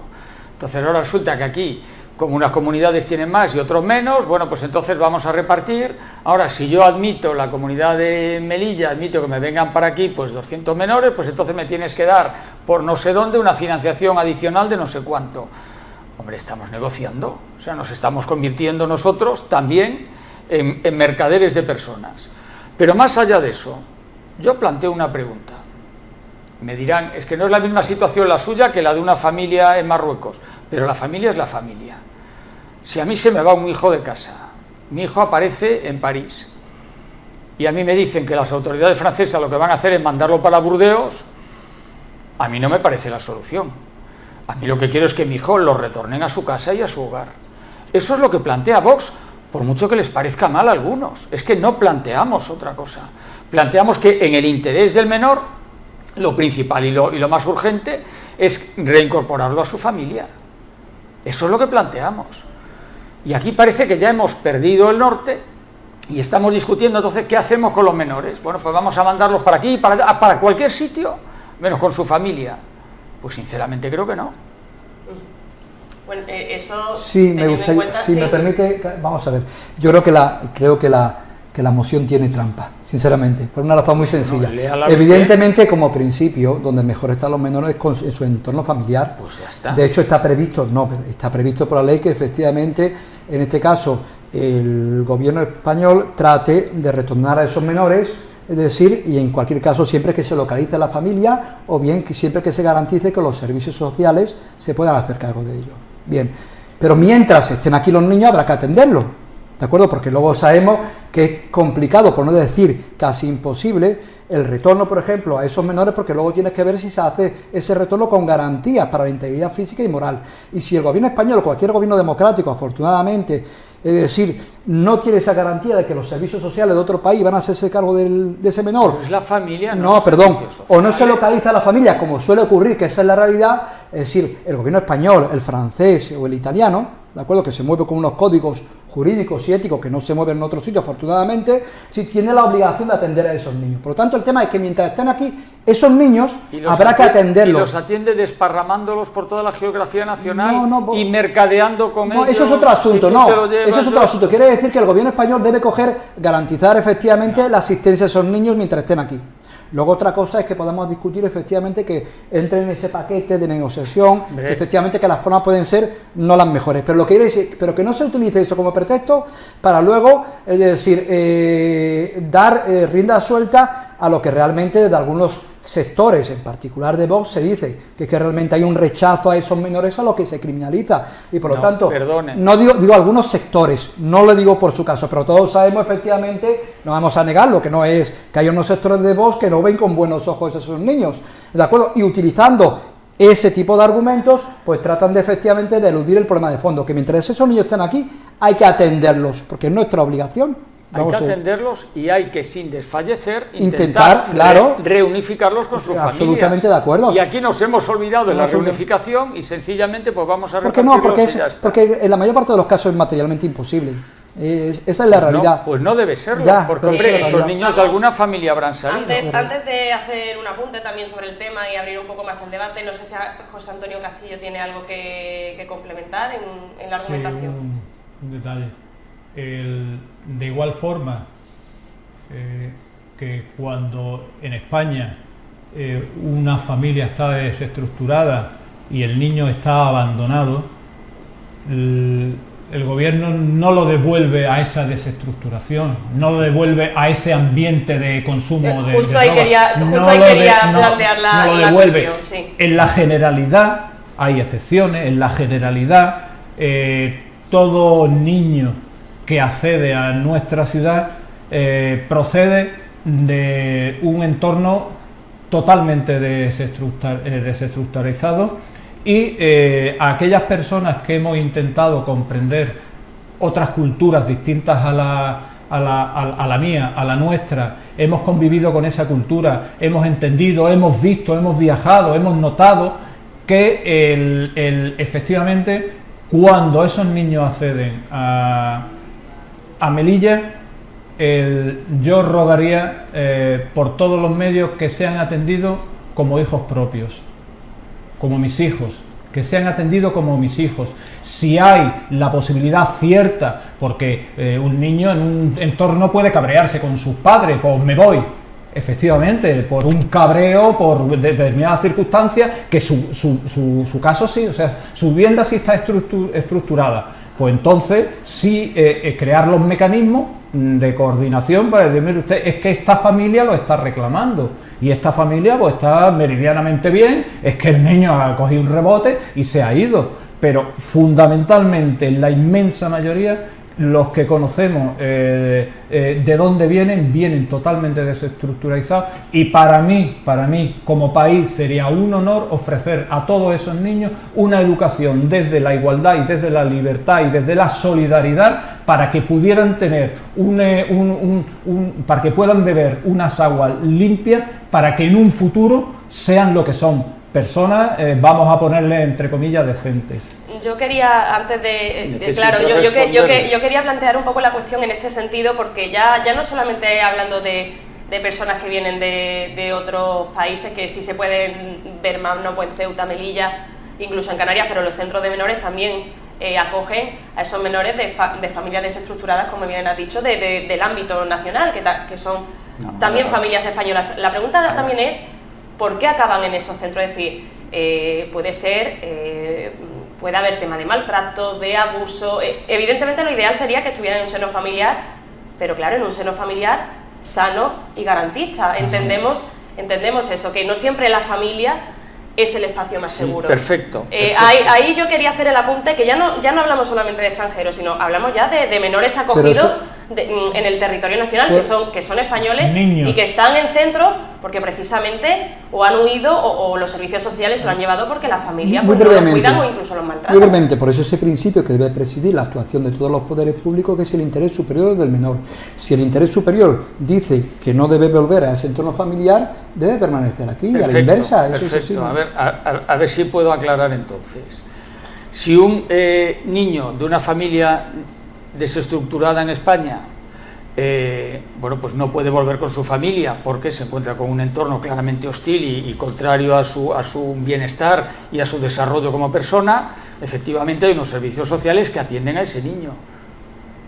[SPEAKER 2] Entonces ahora resulta que aquí, como unas comunidades tienen más y otros menos, bueno, pues entonces vamos a repartir. Ahora, si yo admito, la comunidad de Melilla, admito que me vengan para aquí pues 200 menores, pues entonces me tienes que dar por no sé dónde una financiación adicional de no sé cuánto. Hombre, estamos negociando, o sea, nos estamos convirtiendo nosotros también en mercaderes de personas. Pero más allá de eso, Yo planteo una pregunta. Me dirán, es que no es la misma situación la suya que la de una familia en Marruecos, pero la familia es la familia. Si a mí se me va un hijo de casa, mi hijo aparece en París, y a mí me dicen que las autoridades francesas lo que van a hacer es mandarlo para Burdeos, a mí no me parece la solución. A mí lo que quiero es que mi hijo lo retornen a su casa y a su hogar. Eso es lo que plantea Vox, por mucho que les parezca mal a algunos. Es que no planteamos otra cosa. Planteamos que en el interés del menor, lo principal y lo más urgente es reincorporarlo a su familia. Eso es lo que planteamos. Y aquí parece que ya hemos perdido el norte y estamos discutiendo entonces qué hacemos con los menores. Bueno, pues vamos a mandarlos para aquí, para allá, para cualquier sitio, menos con su familia. Pues sinceramente creo que no.
[SPEAKER 1] Bueno, eso...
[SPEAKER 3] Sí, me gustaría, si me permite, vamos a ver. Yo creo que la moción tiene trampa, sinceramente, por una razón muy sencilla. Evidentemente, como principio, donde mejor están los menores es en su entorno familiar.
[SPEAKER 2] Pues ya está.
[SPEAKER 3] De hecho, está previsto por la ley que efectivamente, en este caso, el gobierno español trate de retornar a esos menores, es decir, y en cualquier caso siempre que se localice la familia o bien que siempre que se garantice que los servicios sociales se puedan hacer cargo de ellos. Bien, pero mientras estén aquí los niños habrá que atenderlos, ¿de acuerdo? Porque luego sabemos que es complicado, por no decir casi imposible, el retorno, por ejemplo, a esos menores, porque luego tienes que ver si se hace ese retorno con garantías para la integridad física y moral. Y si el gobierno español o cualquier gobierno democrático, afortunadamente, es decir, no tiene esa garantía de que los servicios sociales de otro país van a hacerse cargo de ese menor.
[SPEAKER 2] Pero es la familia,
[SPEAKER 3] no, perdón, o no se localiza la familia, como suele ocurrir, que esa es la realidad, es decir, el gobierno español, el francés o el italiano, ¿de acuerdo?, que se mueve con unos códigos jurídicos y éticos que no se mueven en otros sitios, afortunadamente, sí tiene la obligación de atender a esos niños. Por lo tanto, el tema es que mientras estén aquí, esos niños habrá que atenderlos.
[SPEAKER 2] Y los atiende desparramándolos por toda la geografía nacional y mercadeando con ellos.
[SPEAKER 3] Eso es otro asunto, eso es otro asunto. Quiere decir que el gobierno español debe garantizar efectivamente la asistencia a esos niños mientras estén aquí. Luego otra cosa es que podamos discutir efectivamente que entre en ese paquete de negociación, que efectivamente que las formas pueden ser no las mejores, pero pero que no se utilice eso como pretexto para luego, es decir, dar rienda suelta a lo que realmente desde algunos sectores, en particular de Vox, se dice que realmente hay un rechazo a esos menores a lo que se criminaliza y por lo tanto, no digo algunos sectores, no le digo por su caso, pero todos sabemos efectivamente, no vamos a negarlo, que no es que hay unos sectores de Vox que no ven con buenos ojos a esos niños, ¿de acuerdo? Y utilizando ese tipo de argumentos, pues tratan de efectivamente de eludir el problema de fondo, que mientras esos niños estén aquí, hay que atenderlos, porque es nuestra obligación.
[SPEAKER 2] Hay que atenderlos y hay que, sin desfallecer,
[SPEAKER 3] intentar
[SPEAKER 2] reunificarlos con sus familias.
[SPEAKER 3] Absolutamente de acuerdo.
[SPEAKER 2] Y aquí nos hemos olvidado de la reunificación y sencillamente pues vamos a
[SPEAKER 3] repartirlos porque en la mayor parte de los casos es materialmente imposible. Esa es la realidad.
[SPEAKER 2] Pues no debe serlo, porque hombre, esos niños de alguna familia habrán salido.
[SPEAKER 1] Antes de hacer un apunte también sobre el tema y abrir un poco más el debate, no sé si José Antonio Castillo tiene algo que complementar en la argumentación.
[SPEAKER 4] Sí, un detalle. De igual forma que cuando en España una familia está desestructurada y el niño está abandonado, el gobierno no lo devuelve a esa desestructuración, no lo devuelve a ese ambiente de consumo de
[SPEAKER 1] justo ahí quería plantear la cuestión, sí.
[SPEAKER 4] En la generalidad hay excepciones, en la generalidad todo niño que accede a nuestra ciudad procede de un entorno totalmente desestructuralizado y a aquellas personas que hemos intentado comprender otras culturas distintas a la mía, a la nuestra, hemos convivido con esa cultura, hemos entendido, hemos visto, hemos viajado, hemos notado que efectivamente cuando esos niños acceden a Melilla, yo rogaría por todos los medios que sean atendidos como hijos propios, como mis hijos, que sean atendidos como mis hijos. Si hay la posibilidad cierta, porque un niño en un entorno puede cabrearse con sus padres, pues me voy, efectivamente, por un cabreo, por determinadas circunstancias, que su caso sí, o sea, su vivienda sí está estructurada. Pues entonces sí crear los mecanismos de coordinación para decir, mire usted, es que esta familia lo está reclamando y esta familia pues está meridianamente bien, es que el niño ha cogido un rebote y se ha ido, pero fundamentalmente la inmensa mayoría, los que conocemos de dónde vienen totalmente desestructurados, y para mí como país sería un honor ofrecer a todos esos niños una educación desde la igualdad y desde la libertad y desde la solidaridad, para que pudieran tener para que puedan beber unas aguas limpias, para que en un futuro sean lo que son, personas, vamos a ponerle entre comillas, decentes.
[SPEAKER 1] Yo quería, antes yo quería plantear un poco la cuestión en este sentido, porque ya no solamente hablando de personas que vienen de otros países, que sí se pueden ver más, no, pues en Ceuta, Melilla, incluso en Canarias, pero los centros de menores también acogen a esos menores de familias desestructuradas, como bien has dicho, del ámbito nacional, que son también familias españolas. La pregunta también es, ¿por qué acaban en esos centros? Es decir, puede haber tema de maltrato, de abuso. Evidentemente lo ideal sería que estuvieran en un seno familiar, pero claro, en un seno familiar sano y garantista. Entendemos eso, que no siempre la familia es el espacio más seguro.
[SPEAKER 2] Perfecto.
[SPEAKER 1] Ahí yo quería hacer el apunte, que ya no hablamos solamente de extranjeros, sino hablamos ya de menores acogidos en el territorio nacional, que son españoles, niños, y que están en centros porque precisamente o han huido o los servicios sociales se lo han llevado porque la familia pues, no los cuidan o incluso los maltratan.
[SPEAKER 3] Muy brevemente, por eso ese principio que debe presidir la actuación de todos los poderes públicos, que es el interés superior del menor. Si el interés superior dice que no debe volver a ese entorno familiar, debe permanecer aquí. Perfecto, y a la inversa. Eso
[SPEAKER 2] perfecto.
[SPEAKER 3] Es así, ¿no?
[SPEAKER 2] A ver si puedo aclarar entonces. Si un niño de una familia desestructurada en España, bueno, pues no puede volver con su familia porque se encuentra con un entorno claramente hostil y contrario a su bienestar y a su desarrollo como persona, efectivamente hay unos servicios sociales que atienden a ese niño.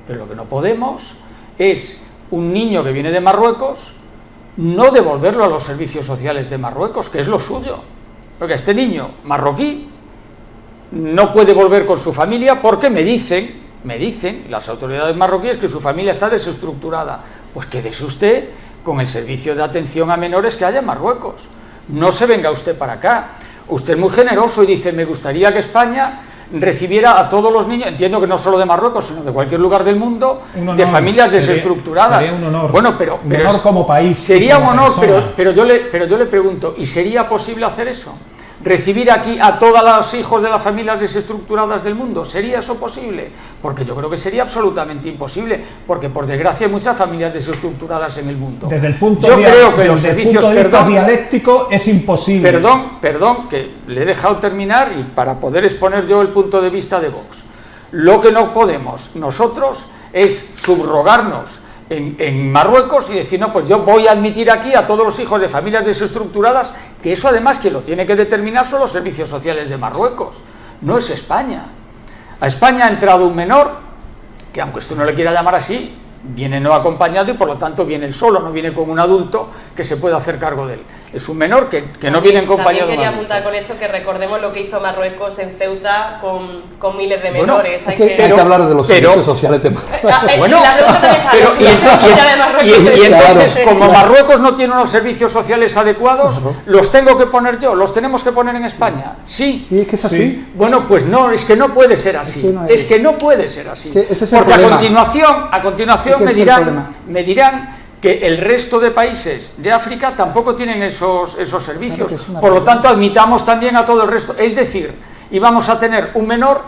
[SPEAKER 2] Pero lo que no podemos es un niño que viene de Marruecos no devolverlo a los servicios sociales de Marruecos, que es lo suyo, porque este niño marroquí no puede volver con su familia porque me dicen las autoridades marroquíes que su familia está desestructurada. Pues quédese usted con el servicio de atención a menores que haya en Marruecos. No se venga usted para acá. Usted es muy generoso y dice, me gustaría que España recibiera a todos los niños, entiendo que no solo de Marruecos, sino de cualquier lugar del mundo, de familias desestructuradas.
[SPEAKER 4] Sería un honor.
[SPEAKER 2] Bueno, pero
[SPEAKER 4] honor como país.
[SPEAKER 2] Sería un honor, pero yo le pregunto, ¿y sería posible hacer eso? ¿Recibir aquí a todos los hijos de las familias desestructuradas del mundo? ¿Sería eso posible? Porque yo creo que sería absolutamente imposible, porque por desgracia hay muchas familias desestructuradas en el mundo.
[SPEAKER 4] Desde el punto de vista dialéctico es imposible.
[SPEAKER 2] Perdón, que le he dejado terminar y para poder exponer yo el punto de vista de Vox. Lo que no podemos nosotros es subrogarnos en Marruecos y decir, no, pues yo voy a admitir aquí a todos los hijos de familias desestructuradas, que eso además que lo tiene que determinar son los servicios sociales de Marruecos, no es España. A España ha entrado un menor, que aunque usted no le quiera llamar así, viene no acompañado y por lo tanto viene él solo, no viene con un adulto que se pueda hacer cargo de él. Es un menor que no viene acompañado.
[SPEAKER 1] También quería apuntar con eso que recordemos lo que hizo Marruecos en Ceuta con miles de menores.
[SPEAKER 3] Bueno, hay que hablar de los servicios sociales de Marruecos.
[SPEAKER 2] Bueno, y entonces, como Marruecos no tiene unos servicios sociales adecuados, los tengo que poner yo, los tenemos que poner en España. Sí,
[SPEAKER 3] es que es así.
[SPEAKER 2] Sí. Bueno, pues no, es que no puede ser así. Es que no puede ser así.
[SPEAKER 3] Porque
[SPEAKER 2] a continuación me dirán que el resto de países de África tampoco tienen esos servicios. Claro, por lo tanto, admitamos también a todo el resto. Es decir, íbamos a tener un menor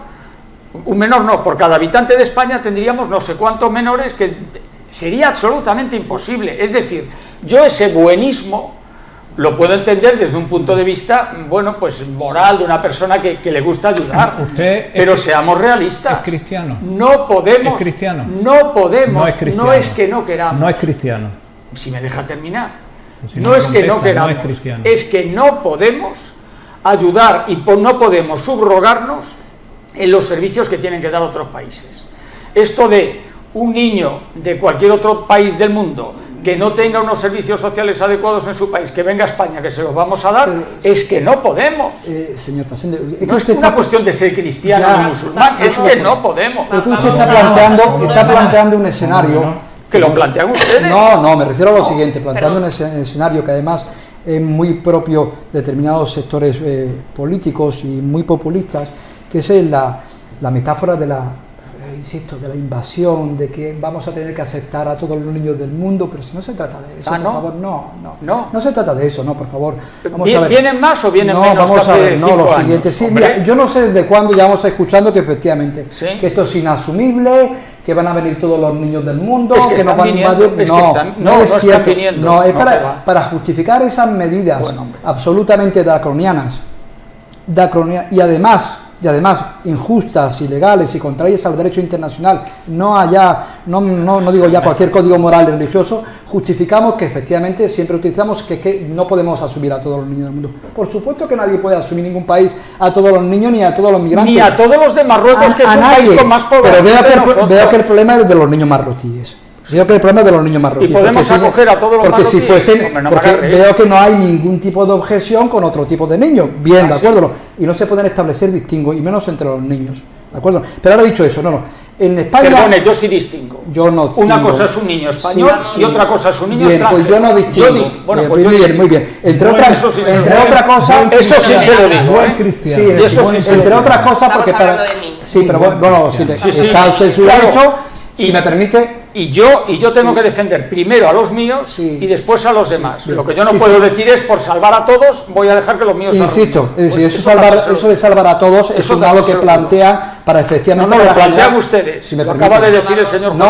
[SPEAKER 2] no, por cada habitante de España tendríamos no sé cuántos menores, que sería absolutamente imposible. Es decir, yo ese buenismo lo puedo entender desde un punto de vista, bueno, pues moral, de una persona que le gusta ayudar. Pero seamos realistas.
[SPEAKER 4] ¿Es cristiano?
[SPEAKER 2] No podemos.
[SPEAKER 4] ¿Es cristiano?
[SPEAKER 2] No podemos.
[SPEAKER 4] No es cristiano.
[SPEAKER 2] No es que no queramos.
[SPEAKER 4] No es cristiano.
[SPEAKER 2] Si me deja terminar.
[SPEAKER 4] Si
[SPEAKER 2] no es que no queramos.
[SPEAKER 4] No es cristiano.
[SPEAKER 2] Es que no podemos ayudar y no podemos subrogarnos en los servicios que tienen que dar otros países. Esto de un niño de cualquier otro país del mundo que no tenga unos servicios sociales adecuados en su país, que venga a España, que se los vamos a dar, es que no podemos.
[SPEAKER 3] Señor Tasende,
[SPEAKER 2] no es una cuestión de ser cristiano o musulmán, es que no podemos.
[SPEAKER 3] Porque usted está planteando un escenario
[SPEAKER 2] Que lo plantean ustedes.
[SPEAKER 3] No, me refiero a lo siguiente, planteando un escenario que además es muy propio de determinados sectores políticos y muy populistas, que es la metáfora de insisto, de la invasión, de que vamos a tener que aceptar a todos los niños del mundo, pero si no se trata de eso, por favor, no se trata de eso, no, por favor. Vamos a ver.
[SPEAKER 2] ¿Vienen más o vienen menos?
[SPEAKER 3] Vamos a ver, lo siguiente, sí, mira, yo no sé desde cuándo llevamos escuchando que efectivamente,
[SPEAKER 2] ¿sí?
[SPEAKER 3] Que esto es inasumible, que van a venir todos los niños del mundo,
[SPEAKER 2] es que
[SPEAKER 3] nos van a invadir, no es cierto, no, es para justificar esas medidas absolutamente draconianas, y además injustas, ilegales y contrarias al derecho internacional, no digo ya cualquier código moral y religioso, justificamos que efectivamente siempre utilizamos que no podemos asumir a todos los niños del mundo. Por supuesto que nadie puede asumir, ningún país, a todos los niños ni a todos los migrantes.
[SPEAKER 2] Ni a todos los de Marruecos, que es un país con más población.
[SPEAKER 3] Pero veo que el problema es de los niños marroquíes. Veo que el problema es de los niños marroquíes.
[SPEAKER 2] Y podemos acoger a todos los marroquíes.
[SPEAKER 3] Si fuesen, porque veo que no hay ningún tipo de objeción con otro tipo de niños. Bien, ¿de acuerdo? Y no se pueden establecer distingos, y menos entre los niños. ¿De acuerdo? Pero ahora dicho eso, en España...
[SPEAKER 2] Perdone, yo sí distingo.
[SPEAKER 3] Yo no
[SPEAKER 2] Una cosa es un niño español y otra cosa es un niño extranjero.
[SPEAKER 3] Pues yo no distingo.
[SPEAKER 2] Bueno,
[SPEAKER 3] muy bien. Entre otras cosas...
[SPEAKER 2] Eso sí se lo digo.
[SPEAKER 3] Entre otras cosas, porque para... Sí, pero bueno, está usted en su derecho, si me permite...
[SPEAKER 2] Y yo tengo que defender primero a los míos y después a los demás. Lo que yo no puedo decir es, por salvar a todos, voy a dejar que los míos salgan.
[SPEAKER 3] Insisto, eso de salvar a todos es algo que plantean para efectivamente...
[SPEAKER 2] No, lo plantean ustedes. Si lo acaba de decir el señor José.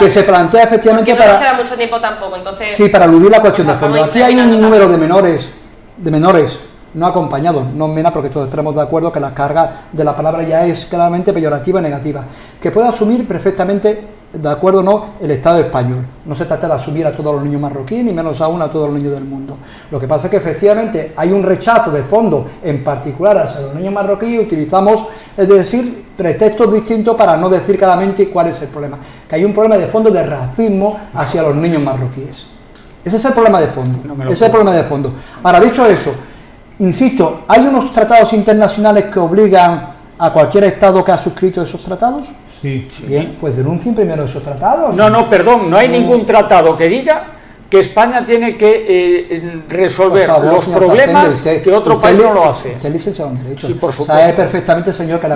[SPEAKER 3] Que se plantea efectivamente para...
[SPEAKER 1] No nos queda mucho tiempo tampoco, entonces...
[SPEAKER 3] Sí, para aludir la cuestión de fondo. Aquí hay un número de menores no acompañados, no mena, porque todos estaremos de acuerdo que la carga de la palabra ya es claramente peyorativa y negativa, que puede asumir perfectamente, de acuerdo o no, el Estado español. No se trata de asumir a todos los niños marroquíes, ni menos aún a todos los niños del mundo. Lo que pasa es que efectivamente hay un rechazo de fondo, en particular hacia los niños marroquíes, y utilizamos, es decir, pretextos distintos para no decir claramente cuál es el problema. Que hay un problema de fondo de racismo hacia los niños marroquíes. Ese es el problema de fondo. Ese es el problema de fondo. Ahora, dicho eso, insisto, ¿hay unos tratados internacionales que obligan a cualquier Estado que ha suscrito esos tratados?
[SPEAKER 4] Sí.
[SPEAKER 3] Bien, pues denuncien primero esos tratados.
[SPEAKER 2] Perdón, no hay ningún tratado que diga que España tiene que resolver los problemas que otro país no lo hace.
[SPEAKER 3] Usted es licenciado en Derecho.
[SPEAKER 2] Sí, por supuesto.
[SPEAKER 3] Sabe perfectamente, señor, que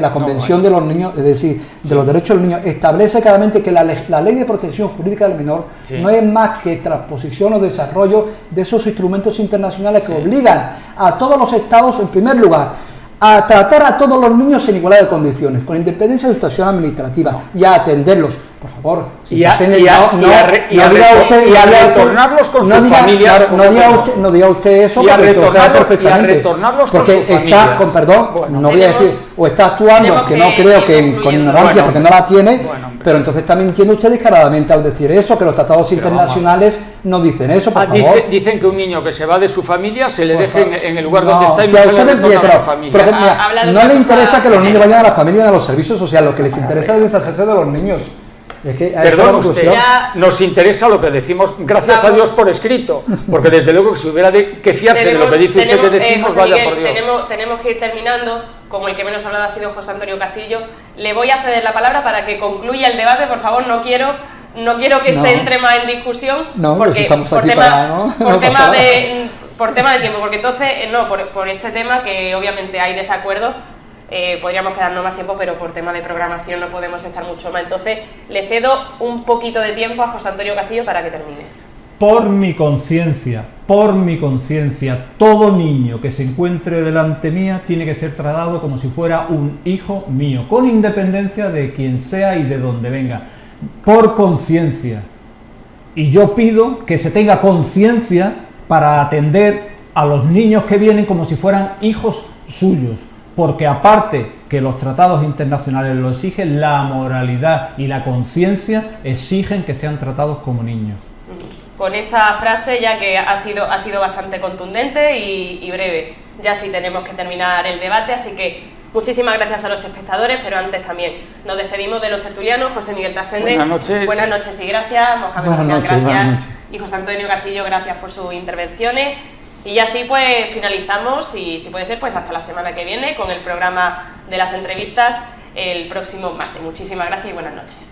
[SPEAKER 3] la Convención de los Niños, es decir, de los Derechos del Niño, establece claramente que la Ley de Protección Jurídica del Menor no es más que transposición o desarrollo de esos instrumentos internacionales que obligan a todos los Estados, en primer lugar, a tratar a todos los niños en igualdad de condiciones, con independencia de su situación administrativa, y a atenderlos. Por favor,
[SPEAKER 2] y a retornarlos con sus familias.
[SPEAKER 3] No diga usted eso, porque sabe perfectamente. Porque está, con perdón, no voy a decir, o está actuando, que no creo que con ignorancia, porque no la tiene, pero entonces está mintiendo usted descaradamente al decir eso, que los tratados internacionales no dicen eso, por favor.
[SPEAKER 2] Dicen que un niño que se va de su familia se le deje en el lugar donde está y no se le retorna a su familia.
[SPEAKER 3] No le interesa que los niños vayan a la familia, a los servicios sociales, lo que les interesa es deshacerse de los niños.
[SPEAKER 2] Perdón, usted, nos interesa lo que decimos, gracias a Dios por escrito, porque desde luego que si hubiera que fiarse de lo que dice usted que decimos, vaya por Dios.
[SPEAKER 1] Tenemos que ir terminando, como el que menos ha hablado ha sido José Antonio Castillo. Le voy a ceder la palabra para que concluya el debate, por favor, no quiero que se entre más en discusión, porque por tema de tiempo, porque entonces, por este tema que obviamente hay desacuerdos. Podríamos quedarnos más tiempo, pero por tema de programación no podemos estar mucho más. Entonces, le cedo un poquito de tiempo a José Antonio Castillo para que termine.
[SPEAKER 4] Por mi conciencia, todo niño que se encuentre delante mía tiene que ser tratado como si fuera un hijo mío, con independencia de quién sea y de dónde venga. Por conciencia. Y yo pido que se tenga conciencia para atender a los niños que vienen como si fueran hijos suyos. Porque aparte que los tratados internacionales lo exigen, la moralidad y la conciencia exigen que sean tratados como niños.
[SPEAKER 1] Con esa frase, ya que ha sido bastante contundente y breve, ya sí tenemos que terminar el debate, así que muchísimas gracias a los espectadores, pero antes también nos despedimos de los tertulianos. José Miguel Trascende, buenas noches y gracias. Mohamed José, gracias. Y José Antonio Castillo, gracias por sus intervenciones. Y así pues finalizamos, y si puede ser pues hasta la semana que viene con el programa de las entrevistas el próximo martes. Muchísimas gracias y buenas noches.